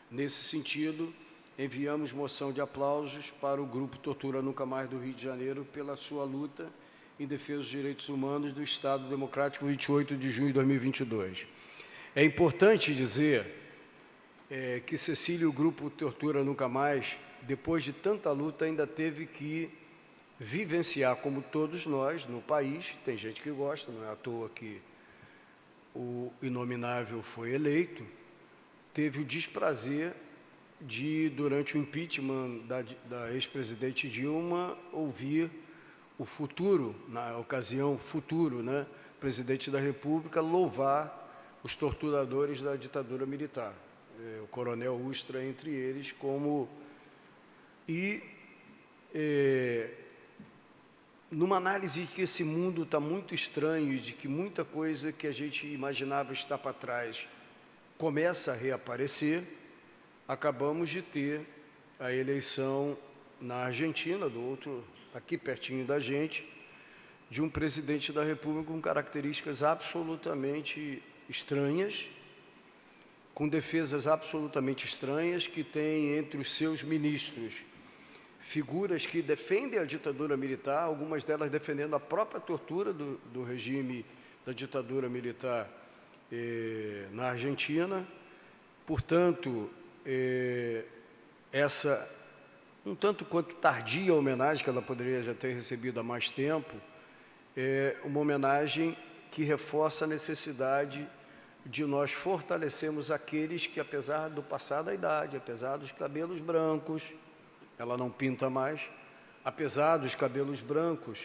Nesse sentido, enviamos moção de aplausos para o Grupo Tortura Nunca Mais do Rio de Janeiro pela sua luta em defesa dos direitos humanos do Estado Democrático, 28 de junho de 2022. É importante dizer que Cecília e o Grupo Tortura Nunca Mais, depois de tanta luta, ainda teve que vivenciar, como todos nós, no país, tem gente que gosta, não é à toa que o inominável foi eleito, teve o desprazer de, durante o impeachment da ex-presidente Dilma, ouvir o futuro, na ocasião, futuro, né, presidente da República, louvar os torturadores da ditadura militar, o coronel Ustra entre eles, como... numa análise de que esse mundo está muito estranho e de que muita coisa que a gente imaginava estar para trás começa a reaparecer, acabamos de ter a eleição na Argentina, aqui pertinho da gente, de um presidente da República com características absolutamente estranhas, com defesas absolutamente estranhas, que tem entre os seus ministros figuras que defendem a ditadura militar, algumas delas defendendo a própria tortura do regime da ditadura militar na Argentina. Portanto, essa, um tanto quanto tardia homenagem, que ela poderia já ter recebido há mais tempo, é uma homenagem que reforça a necessidade de nós fortalecermos aqueles que, apesar do passar da idade, apesar dos cabelos brancos, ela não pinta mais, apesar dos cabelos brancos,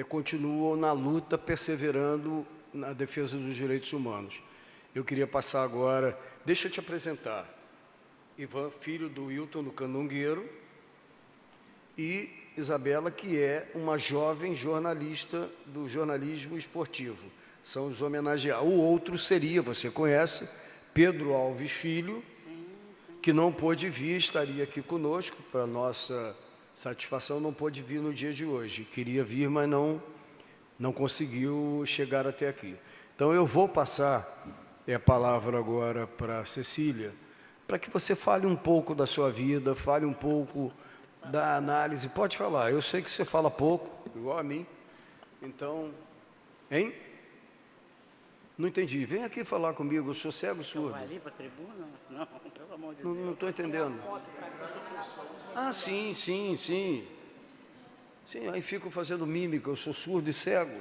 continuam na luta, perseverando na defesa dos direitos humanos. Eu queria passar agora, deixa eu te apresentar, Ivan, filho do Wilton do Canungueiro, e Isabela, que é uma jovem jornalista do jornalismo esportivo. São os homenageados. O outro seria, você conhece, Pedro Alves Filho, que não pôde vir, estaria aqui conosco, para nossa satisfação, não pôde vir no dia de hoje. Queria vir, mas não conseguiu chegar até aqui. Então, eu vou passar a palavra agora para a Cecília, para que você fale um pouco da sua vida, fale um pouco da análise. Pode falar, eu sei que você fala pouco, igual a mim. Então, hein? Não entendi. Vem aqui falar comigo, eu sou cego surdo. Vai ali para a tribuna? Não, pelo amor de Deus. Não estou entendendo. Ah, sim. Sim, aí fico fazendo mímica, eu sou surdo e cego.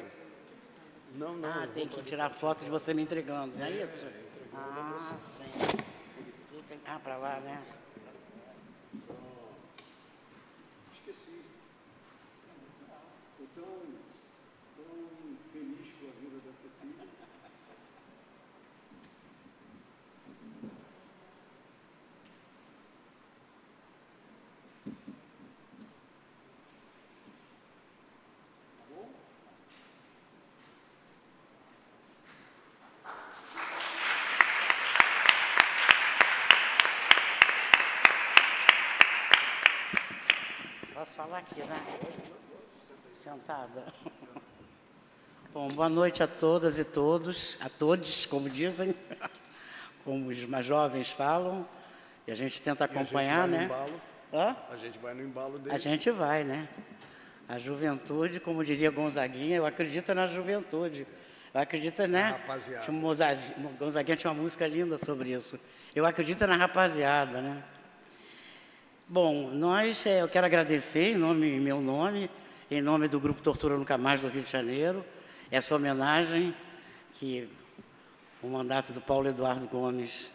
Não, não. Ah, tem que tirar foto de você me entregando, não é isso? Ah, sim. Ah, para lá, né? Posso falar aqui, né? Sentada. Bom, boa noite a todas e todos, a todos, como dizem, como os mais jovens falam, e a gente tenta acompanhar, né? Hã? A gente vai no embalo A dele. gente vai, né? A juventude, como diria Gonzaguinha, eu acredito na juventude. Eu acredito, né? Rapaziada. Gonzaguinha tinha uma música linda sobre isso. Eu acredito na rapaziada, né? Bom, eu quero agradecer em meu nome, em nome do Grupo Tortura Nunca Mais do Rio de Janeiro, essa homenagem que o mandato do Paulo Eduardo Gomes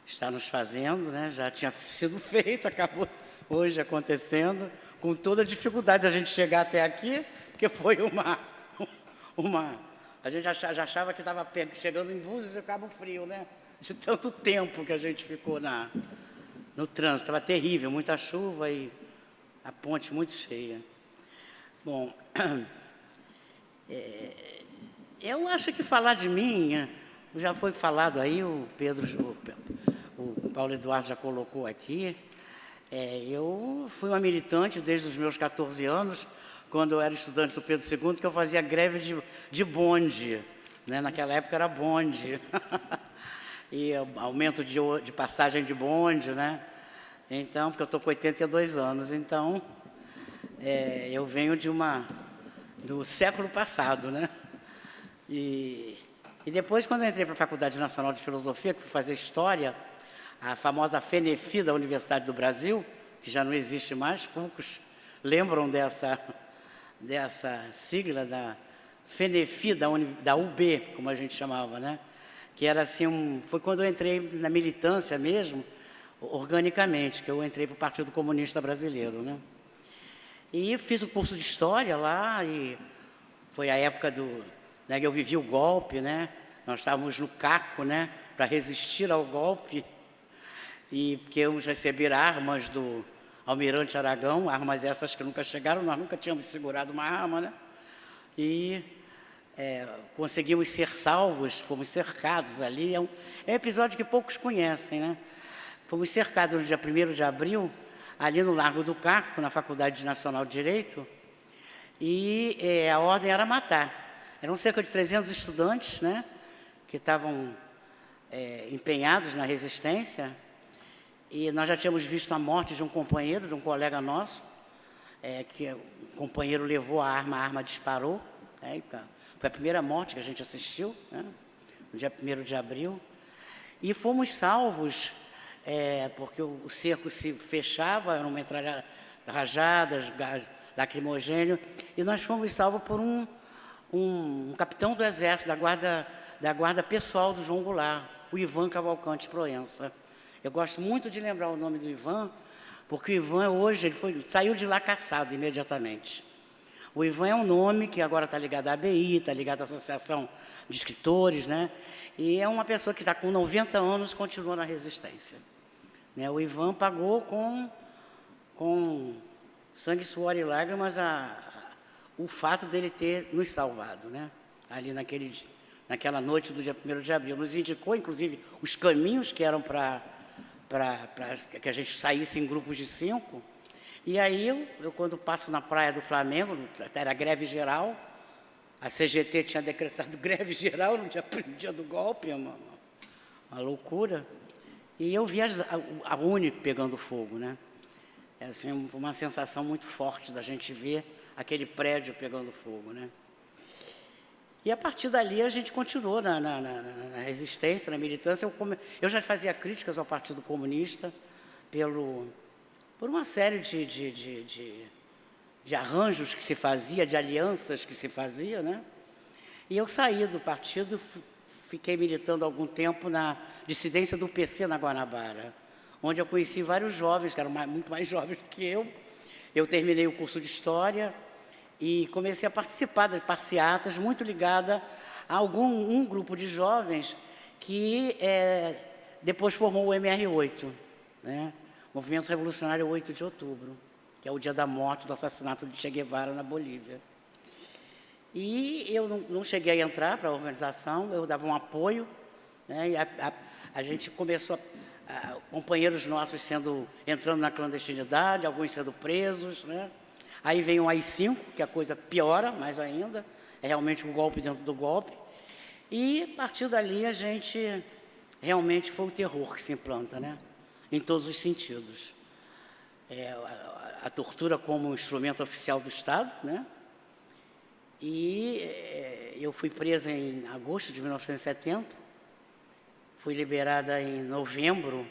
está nos fazendo, né? Já tinha sido feito, acabou hoje acontecendo, com toda a dificuldade da gente chegar até aqui, porque foi a gente já achava que estava chegando em Búzios e Cabo Frio, né? De tanto tempo que a gente ficou no trânsito, estava terrível, muita chuva e a ponte muito cheia. Bom, eu acho que falar de mim, já foi falado aí, o Paulo Eduardo já colocou aqui, eu fui uma militante desde os meus 14 anos, quando eu era estudante do Pedro II, que eu fazia greve de bonde, né? Naquela época era bonde. E aumento de passagem de bonde, né? Então, porque eu estou com 82 anos, então eu venho do século passado, né? E depois, quando eu entrei para a Faculdade Nacional de Filosofia, que fui fazer História, a famosa FENEFI da Universidade do Brasil, que já não existe mais, poucos lembram dessa sigla da FENEFI da UB, como a gente chamava, né? Que era assim, foi quando eu entrei na militância mesmo, organicamente, que eu entrei para o Partido Comunista Brasileiro, né? E fiz o curso de História lá, e foi a época né, que eu vivi o golpe, né? Nós estávamos no caco, né, para resistir ao golpe, e porque íamos receber armas do Almirante Aragão, armas essas que nunca chegaram, nós nunca tínhamos segurado uma arma, né? E conseguimos ser salvos, fomos cercados ali. É um episódio que poucos conhecem, né? Fomos cercados no dia 1º de abril, ali no Largo do Caco, na Faculdade Nacional de Direito, e a ordem era matar. Eram cerca de 300 estudantes, né, que estavam empenhados na resistência, e nós já tínhamos visto a morte de um companheiro, de um colega nosso, que o companheiro levou a arma disparou, né, foi a primeira morte que a gente assistiu, né, no dia 1º de abril, e fomos salvos, porque o cerco se fechava, eram metralhadas, rajadas, gás lacrimogêneo, e nós fomos salvos por um capitão do Exército, da guarda pessoal do João Goulart, o Ivan Cavalcante Proença. Eu gosto muito de lembrar o nome do Ivan, porque o Ivan hoje saiu de lá caçado imediatamente. O Ivan é um nome que agora está ligado à ABI, está ligado à Associação de Escritores, né? E é uma pessoa que está com 90 anos e continua na resistência. Né? O Ivan pagou com sangue, suor e lágrimas o fato dele ter nos salvado, né? Ali naquela noite do dia 1º de abril. Nos indicou, inclusive, os caminhos que eram para que a gente saísse em grupos de 5. E aí, eu quando passo na praia do Flamengo, era greve geral, a CGT tinha decretado greve geral no dia do golpe, uma loucura. E eu vi a Uni pegando fogo, né? É assim, uma sensação muito forte da gente ver aquele prédio pegando fogo, né? E a partir dali a gente continuou na resistência, na militância. Eu já fazia críticas ao Partido Comunista por uma série de de arranjos que se fazia, de alianças que se fazia, né? E eu saí do partido, fiquei militando algum tempo na dissidência do PC na Guanabara, onde eu conheci vários jovens, que eram muito mais jovens que eu. Eu terminei o curso de História e comecei a participar de passeatas, muito ligada a um grupo de jovens que depois formou o MR8, né? Movimento Revolucionário 8 de Outubro, que é o dia da morte, do assassinato de Che Guevara na Bolívia. E eu não cheguei a entrar para a organização, eu dava um apoio, né? E a gente começou, companheiros nossos entrando na clandestinidade, alguns sendo presos, né? Aí vem o AI-5, que a coisa piora mais ainda, é realmente um golpe dentro do golpe. E, a partir dali, a gente realmente foi o terror que se implanta, né? Em todos os sentidos. A tortura como instrumento oficial do Estado, né? E eu fui presa em agosto de 1970, fui liberada em novembro,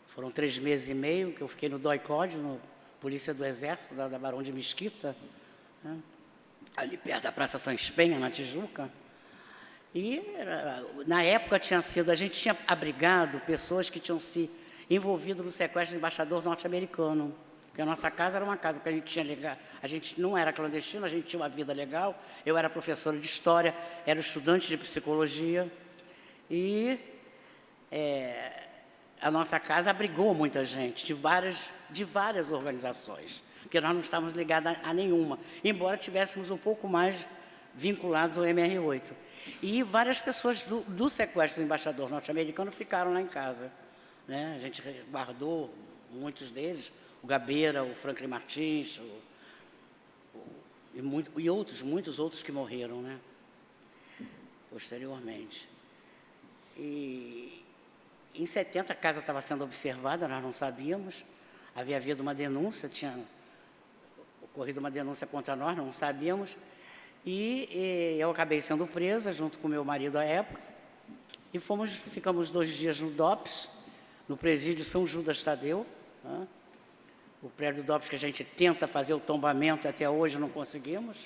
foram 3 meses e meio que eu fiquei no DOI-CODE, no Polícia do Exército, da Barão de Mesquita, né? Ali perto da Praça Sans Penha, na Tijuca. E, na época, a gente tinha abrigado pessoas que tinham se envolvido no sequestro do embaixador norte-americano. Porque a nossa casa era uma casa que a gente tinha legal, a gente não era clandestino, a gente tinha uma vida legal. Eu era professora de História, era estudante de Psicologia. E a nossa casa abrigou muita gente, de várias organizações, porque nós não estávamos ligados a nenhuma, embora tivéssemos um pouco mais vinculados ao MR8. E várias pessoas do sequestro do embaixador norte-americano ficaram lá em casa, né? A gente guardou muitos deles, o Gabeira, o Franklin Martins, e muitos outros que morreram, né? Posteriormente. E em 70 a casa estava sendo observada, nós não sabíamos, havia havido uma denúncia, tinha ocorrido uma denúncia contra nós, não sabíamos, e eu acabei sendo presa junto com meu marido à época, e ficamos 2 dias no DOPS, no presídio São Judas Tadeu, né? O prédio do DOPS que a gente tenta fazer o tombamento, até hoje não conseguimos.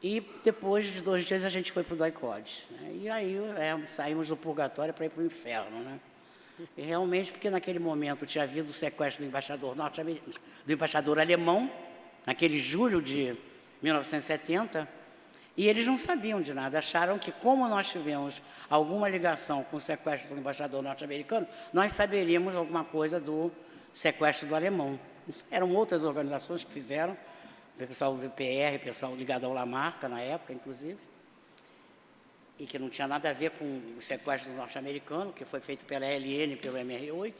E depois de 2 dias a gente foi para o DOI-CODE, né? E aí saímos do purgatório para ir para o inferno, né? E realmente, porque naquele momento tinha havido o sequestro do embaixador do embaixador alemão, naquele julho de 1970, e eles não sabiam de nada, acharam que, como nós tivemos alguma ligação com o sequestro do embaixador norte-americano, nós saberíamos alguma coisa do sequestro do alemão. Eram outras organizações que fizeram, o pessoal do PR, pessoal ligado ao Lamarca, na época, inclusive, e que não tinha nada a ver com o sequestro do norte-americano, que foi feito pela LN e pelo MR8.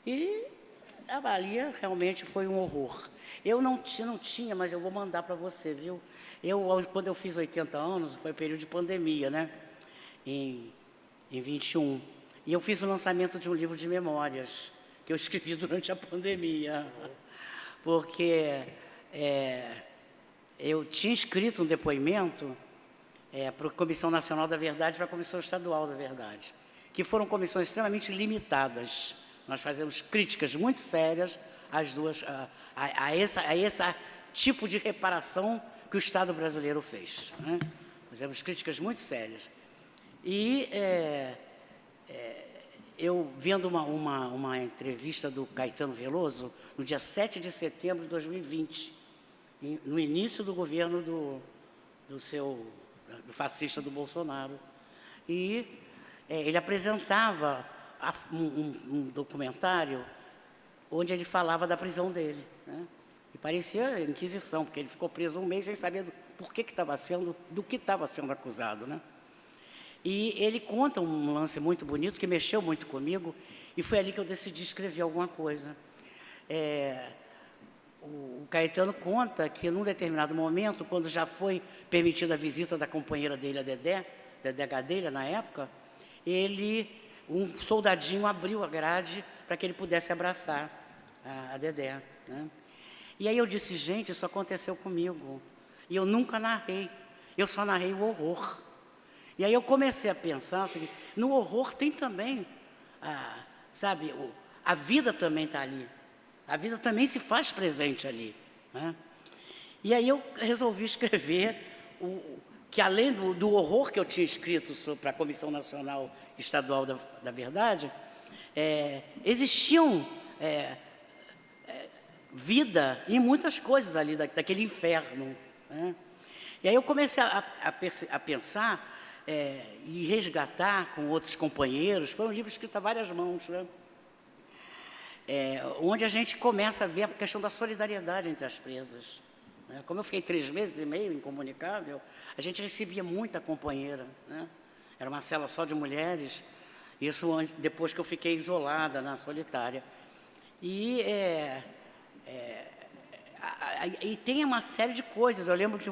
E a Bahia realmente foi um horror. Eu não tinha, mas eu vou mandar para você, viu? Quando eu fiz 80 anos, foi período de pandemia, né? Em 21. E eu fiz o lançamento de um livro de memórias, que eu escrevi durante a pandemia. Porque eu tinha escrito um depoimento para a Comissão Nacional da Verdade e para a Comissão Estadual da Verdade, que foram comissões extremamente limitadas. Nós fazemos críticas muito sérias às duas, a esse tipo de reparação que o Estado brasileiro fez, né? Fizemos críticas muito sérias. E eu, vendo uma entrevista do Caetano Veloso, no dia 7 de setembro de 2020, no início do governo do fascista do Bolsonaro, e ele apresentava um documentário onde ele falava da prisão dele, né? E parecia inquisição, porque ele ficou preso 1 mês sem saber do que estava sendo acusado, né? E ele conta um lance muito bonito, que mexeu muito comigo, e foi ali que eu decidi escrever alguma coisa. O Caetano conta que, num determinado momento, quando já foi permitida a visita da companheira dele, a Dedé Gadelha, na época, um soldadinho abriu a grade para que ele pudesse abraçar a Dedé, né? E aí eu disse, gente, isso aconteceu comigo. E eu nunca narrei, eu só narrei o horror. E aí eu comecei a pensar o seguinte, no horror tem também, sabe, a vida também está ali. A vida também se faz presente ali, né? E aí eu resolvi escrever que, além do horror que eu tinha escrito para a Comissão Nacional Estadual da Verdade, existiam vida em muitas coisas ali daquele inferno, né? E aí eu comecei a pensar e resgatar com outros companheiros. Foi um livro escrito a várias mãos, né? Onde a gente começa a ver a questão da solidariedade entre as presas, né? Como eu fiquei 3 meses e meio incomunicável, a gente recebia muita companheira, né? Era uma cela só de mulheres, isso depois que eu fiquei isolada, solitária. E tem uma série de coisas. Eu lembro que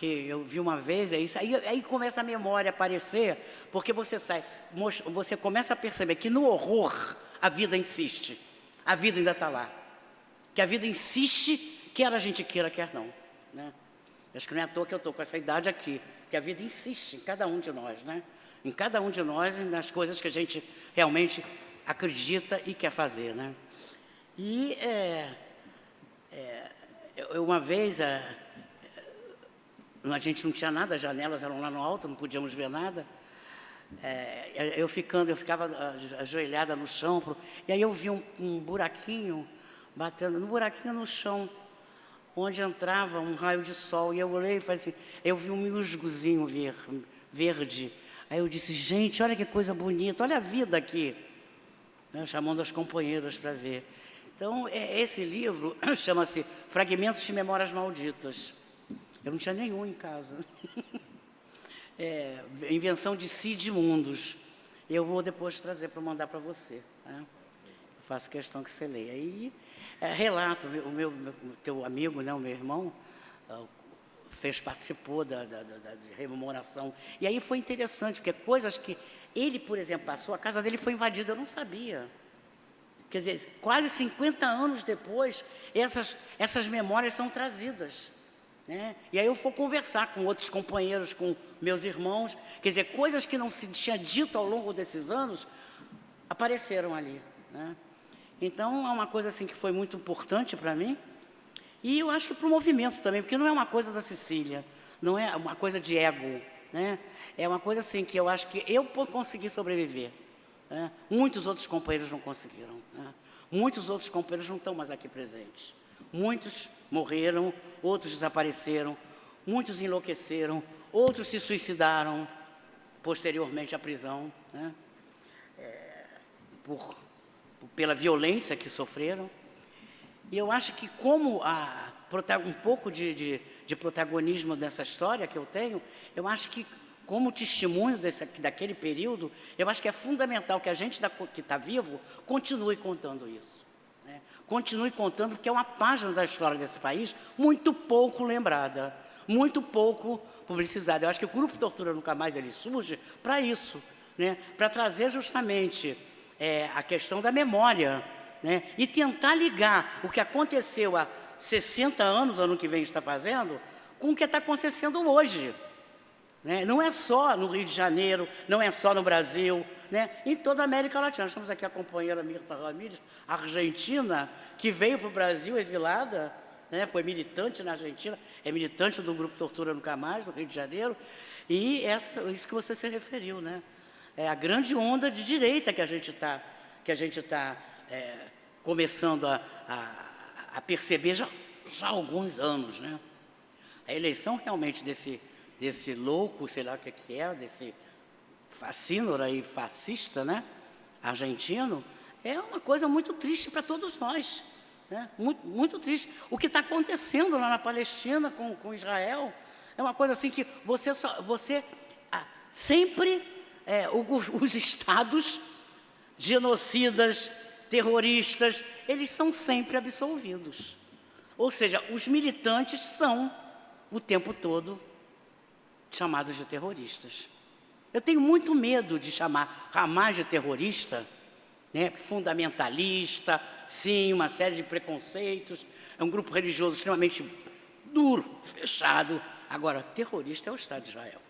eu vi uma vez, aí começa a memória a aparecer, porque você começa a perceber que no horror a vida insiste, a vida ainda está lá, que a vida insiste, quer a gente queira, quer não, né? Acho que não é à toa que eu estou com essa idade aqui, que a vida insiste em cada um de nós, né? Em cada um de nós, nas coisas que a gente realmente acredita e quer fazer, né? E uma vez a gente não tinha nada, as janelas eram lá no alto, não podíamos ver nada. Eu ficava ajoelhada no chão, e aí eu vi um buraquinho batendo, no chão, onde entrava um raio de sol, e eu olhei e falei assim, eu vi um musgozinho verde. Aí eu disse, gente, olha que coisa bonita, olha a vida aqui, né, chamando as companheiras para ver. Então, esse livro chama-se Fragmentos de Memórias Malditas. Eu não tinha nenhum em casa. Invenção de Cid Mundos. Eu vou depois trazer para mandar para você, né? Eu faço questão que você leia. E relato, teu amigo, né, o meu irmão, participou da rememoração. E aí foi interessante, porque coisas que ele, por exemplo, passou, a casa dele foi invadida, eu não sabia. Quer dizer, quase 50 anos depois, essas memórias são trazidas, né? E aí eu vou conversar com outros companheiros, com meus irmãos, quer dizer, coisas que não se tinha dito ao longo desses anos, apareceram ali, né? Então, é uma coisa assim que foi muito importante para mim, e eu acho que para o movimento também, porque não é uma coisa da Cecília, não é uma coisa de ego, né? É uma coisa assim que eu acho que eu consegui sobreviver, né? Muitos outros companheiros não conseguiram, né? Muitos outros companheiros não estão mais aqui presentes. Muitos morreram, outros desapareceram, muitos enlouqueceram, outros se suicidaram posteriormente à prisão, né? Pela violência que sofreram. E eu acho que como um pouco de protagonismo dessa história que eu tenho, eu acho que como testemunho daquele período, eu acho que é fundamental que a gente que está vivo continue contando isso, né? Continue contando, porque é uma página da história desse país muito pouco lembrada, muito pouco publicizada. Eu acho que o Grupo Tortura Nunca Mais ele surge para isso, né? Para trazer justamente a questão da memória, né? E tentar ligar o que aconteceu há 60 anos, ano que vem está fazendo, com o que está acontecendo hoje, né? Não é só no Rio de Janeiro, não é só no Brasil, né? Em toda a América Latina. Nós temos aqui a companheira Mirta Ramírez, argentina, que veio para o Brasil exilada, né? Foi militante na Argentina, é militante do Grupo Tortura Nunca Mais, no Rio de Janeiro, e isso que você se referiu, né? É a grande onda de direita que a gente está começando a perceber já há alguns anos, né? A eleição realmente desse louco, sei lá o que é, desse fascínora aí, fascista, né, argentino, é uma coisa muito triste para todos nós, né? Muito, muito triste. O que está acontecendo lá na Palestina com Israel é uma coisa assim que sempre os estados genocidas, terroristas, eles são sempre absolvidos. Ou seja, os militantes são, o tempo todo, chamados de terroristas. Eu tenho muito medo de chamar Hamas de terrorista, né? Fundamentalista, sim, uma série de preconceitos, é um grupo religioso extremamente duro, fechado. Agora, terrorista é o Estado de Israel.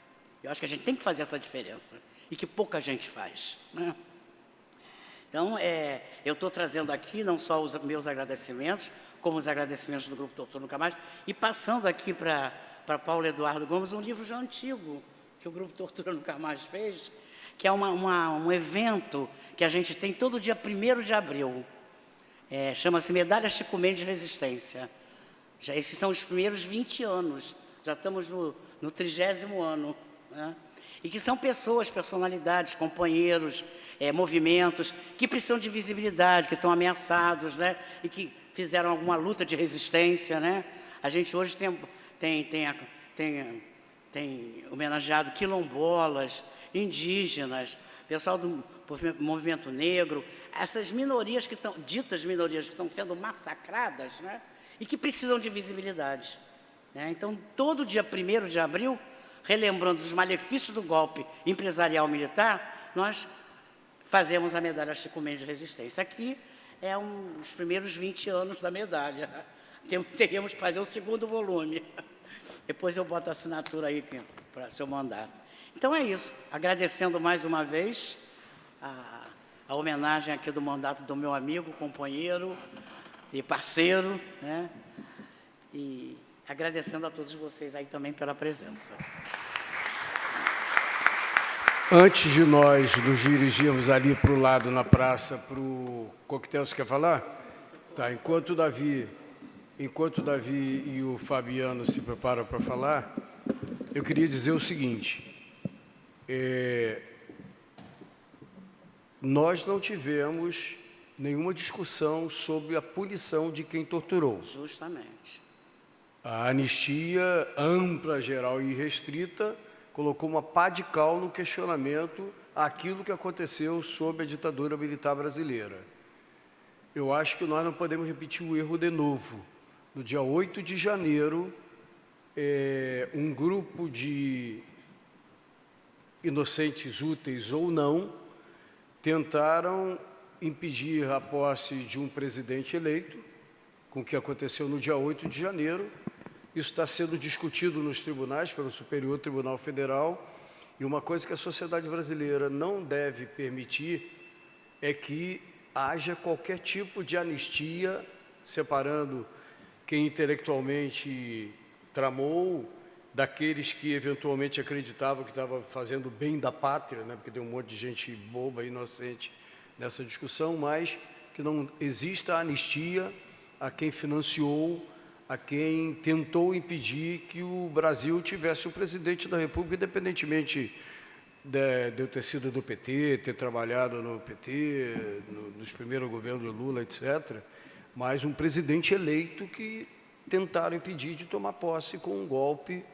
Eu acho que a gente tem que fazer essa diferença, e que pouca gente faz, né? Então, eu estou trazendo aqui não só os meus agradecimentos, como os agradecimentos do Grupo Doutor Nunca Mais, e passando aqui para Paulo Eduardo Gomes um livro já antigo, que o Grupo Tortura Nunca Mais fez, que é um evento que a gente tem todo dia 1º de abril. Chama-se Medalha Chico Mendes Resistência. Esses são os primeiros 20 anos, já estamos no 30º ano, né? E que são pessoas, personalidades, companheiros, movimentos que precisam de visibilidade, que estão ameaçados, né? E que fizeram alguma luta de resistência, né? A gente hoje tem homenageado quilombolas, indígenas, pessoal do movimento negro, essas minorias que estão, ditas minorias, que estão sendo massacradas, né? E que precisam de visibilidade, né? Então, todo dia 1º de abril, relembrando os malefícios do golpe empresarial militar, nós fazemos a medalha Chico Mendes de Resistência. Aqui os primeiros 20 anos da medalha. Teríamos que fazer o 2º volume. Depois eu boto a assinatura aí para seu mandato. Então é isso. Agradecendo mais uma vez a homenagem aqui do mandato do meu amigo, companheiro e parceiro, né? E agradecendo a todos vocês aí também pela presença. Antes de nós nos dirigirmos ali para o lado, na praça, para o coquetel, você quer falar? Tá, enquanto o Davi e o Fabiano se preparam para falar, eu queria dizer o seguinte, nós não tivemos nenhuma discussão sobre a punição de quem torturou. Justamente. A anistia ampla, geral e restrita colocou uma pá de cal no questionamento àquilo que aconteceu sob a ditadura militar brasileira. Eu acho que nós não podemos repetir o erro de novo. No dia 8 de janeiro, um grupo de inocentes úteis ou não tentaram impedir a posse de um presidente eleito, com o que aconteceu no dia 8 de janeiro. Isso está sendo discutido nos tribunais, pelo Superior Tribunal Federal, e uma coisa que a sociedade brasileira não deve permitir é que haja qualquer tipo de anistia, separando quem intelectualmente tramou daqueles que eventualmente acreditavam que estava fazendo bem da pátria, né? Porque tem um monte de gente boba, inocente nessa discussão, mas que não exista anistia a quem financiou, a quem tentou impedir que o Brasil tivesse um presidente da República, independentemente de eu ter sido do PT, ter trabalhado no PT, nos primeiros governos do Lula, etc., mas um presidente eleito que tentaram impedir de tomar posse com um golpe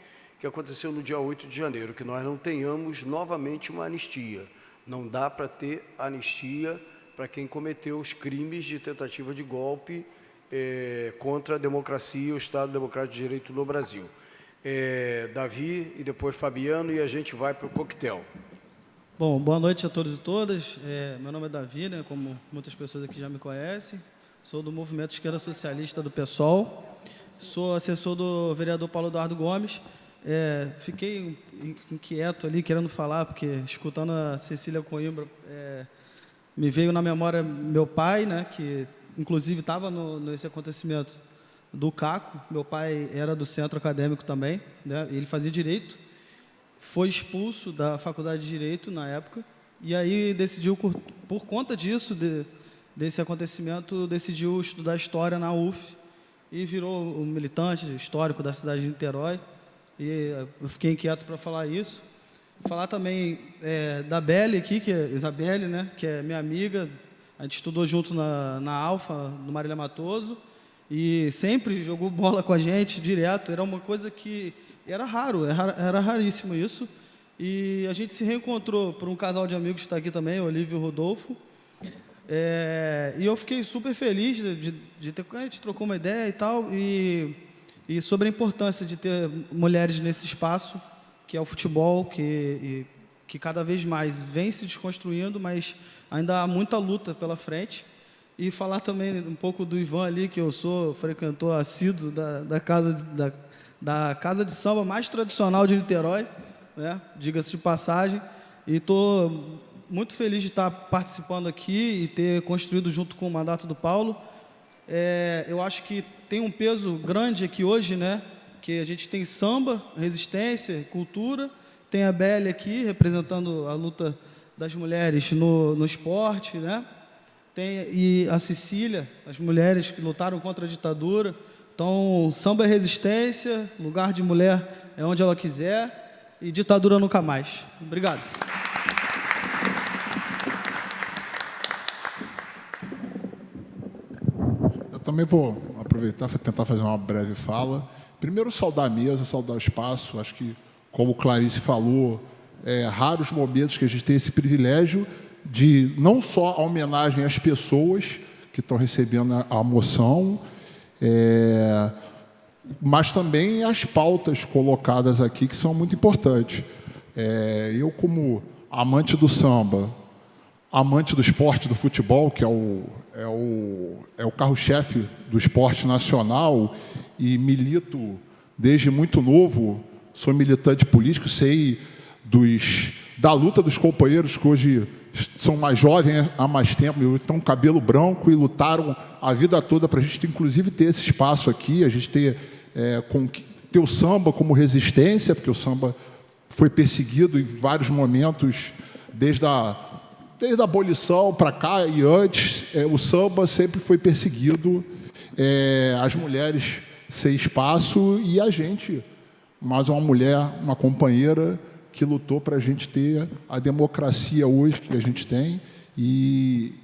que aconteceu no dia 8 de janeiro, que nós não tenhamos novamente uma anistia. Não dá para ter anistia para quem cometeu os crimes de tentativa de golpe contra a democracia e o Estado Democrático de Direito no Brasil. Davi e depois Fabiano, e a gente vai para o coquetel. Bom, boa noite a todos e todas. Meu nome é Davi, né, como muitas pessoas aqui já me conhecem. Sou do Movimento Esquerda Socialista do PSOL. Sou assessor do vereador Paulo Eduardo Gomes. Fiquei inquieto ali, querendo falar, porque escutando a Cecília Coimbra, me veio na memória meu pai, né, que inclusive estava nesse acontecimento do CACO. Meu pai era do centro acadêmico também, né? Ele fazia Direito, foi expulso da Faculdade de Direito na época, e aí decidiu, por conta disso, desse acontecimento, decidiu estudar História na UF, e virou um militante histórico da cidade de Niterói, e eu fiquei inquieto para falar isso. Falar também da Belle aqui, que é Isabelle, né, que é minha amiga. A gente estudou junto na Alfa, no Marília Matoso, e sempre jogou bola com a gente, direto. Era uma coisa que era raro, era raríssimo isso. E a gente se reencontrou por um casal de amigos que está aqui também, o Olívio e o Rodolfo. E eu fiquei super feliz de ter... A gente trocou uma ideia e tal, e sobre a importância de ter mulheres nesse espaço, que é o futebol, que cada vez mais vem se desconstruindo, mas ainda há muita luta pela frente. E falar também um pouco do Ivan ali, que eu sou frequentor assíduo da casa de samba mais tradicional de Niterói, né? Diga-se de passagem, e estou muito feliz de estar participando aqui e ter construído junto com o mandato do Paulo. Eu acho que tem um peso grande aqui hoje, né? Que a gente tem samba, resistência, cultura, tem a Belle aqui representando a luta das mulheres no esporte, né? E a Cecília, as mulheres que lutaram contra a ditadura. Então, samba é resistência, lugar de mulher é onde ela quiser e ditadura nunca mais. Obrigado. Eu também vou aproveitar e tentar fazer uma breve fala. Primeiro, saudar a mesa, saudar o espaço. Acho que, como Clarice falou, raros momentos que a gente tem esse privilégio de não só a homenagem às pessoas que estão recebendo a moção, mas também as pautas colocadas aqui, que são muito importantes. Eu, como amante do samba, amante do esporte, do futebol, que é o carro-chefe do esporte nacional, e milito desde muito novo, sou militante político, sei da luta dos companheiros que hoje são mais jovens há mais tempo, estão com cabelo branco e lutaram a vida toda para a gente, inclusive, ter esse espaço aqui, a gente ter o samba como resistência, porque o samba foi perseguido em vários momentos, desde a abolição para cá e antes, o samba sempre foi perseguido, as mulheres sem espaço e a gente, mas uma mulher, uma companheira que lutou para a gente ter a democracia hoje que a gente tem. E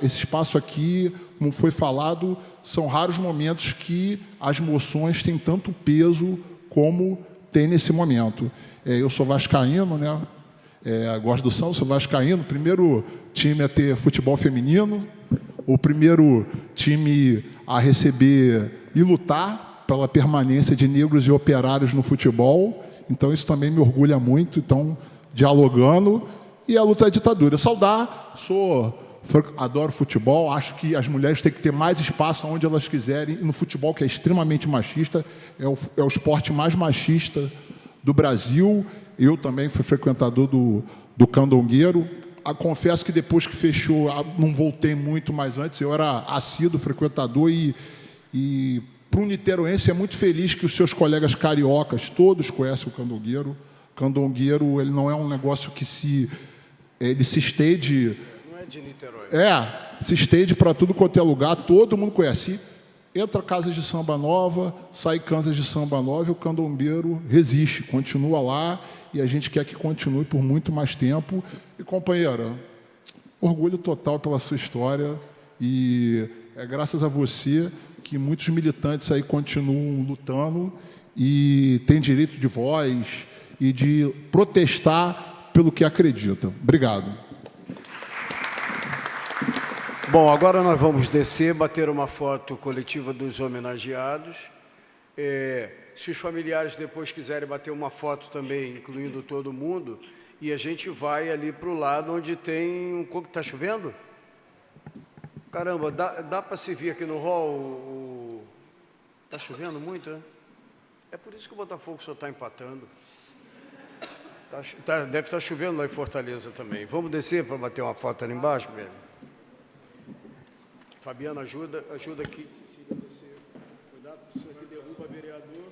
esse espaço aqui, como foi falado, são raros momentos que as moções têm tanto peso como tem nesse momento. Eu sou vascaíno, né? Gosto do samba, sou vascaíno. O primeiro time a ter futebol feminino, o primeiro time a receber e lutar pela permanência de negros e operários no futebol. Então, isso também me orgulha muito. Então, dialogando. E a luta da ditadura. Saudar, adoro futebol, acho que as mulheres têm que ter mais espaço onde elas quiserem. E no futebol, que é extremamente machista, é o esporte mais machista do Brasil. Eu também fui frequentador do Candongueiro. Confesso que depois que fechou, não voltei muito, mas antes eu era assíduo frequentador e para o niteroense é muito feliz que os seus colegas cariocas todos conhecem o Candongueiro. O Candongueiro, ele não é um negócio que ele se estende... Não é de Niterói. Se estende para tudo quanto é lugar, todo mundo conhece. Entra casas de samba nova, sai casas de samba nova e o Candongueiro resiste, continua lá e a gente quer que continue por muito mais tempo. E, companheira, orgulho total pela sua história e é graças a você que muitos militantes aí continuam lutando e têm direito de voz e de protestar pelo que acreditam. Obrigado. Bom, agora nós vamos descer, bater uma foto coletiva dos homenageados. Se os familiares depois quiserem bater uma foto também, incluindo todo mundo, e a gente vai ali para o lado onde tem um... Está chovendo? Caramba, dá para se vir aqui no hall? Está chovendo muito, né? É por isso que o Botafogo só está empatando. Deve estar chovendo lá em Fortaleza também. Vamos descer para bater uma foto ali embaixo, velho? Fabiana, ajuda aqui. Cecília, descer. Cuidado, isso aqui derruba vereador.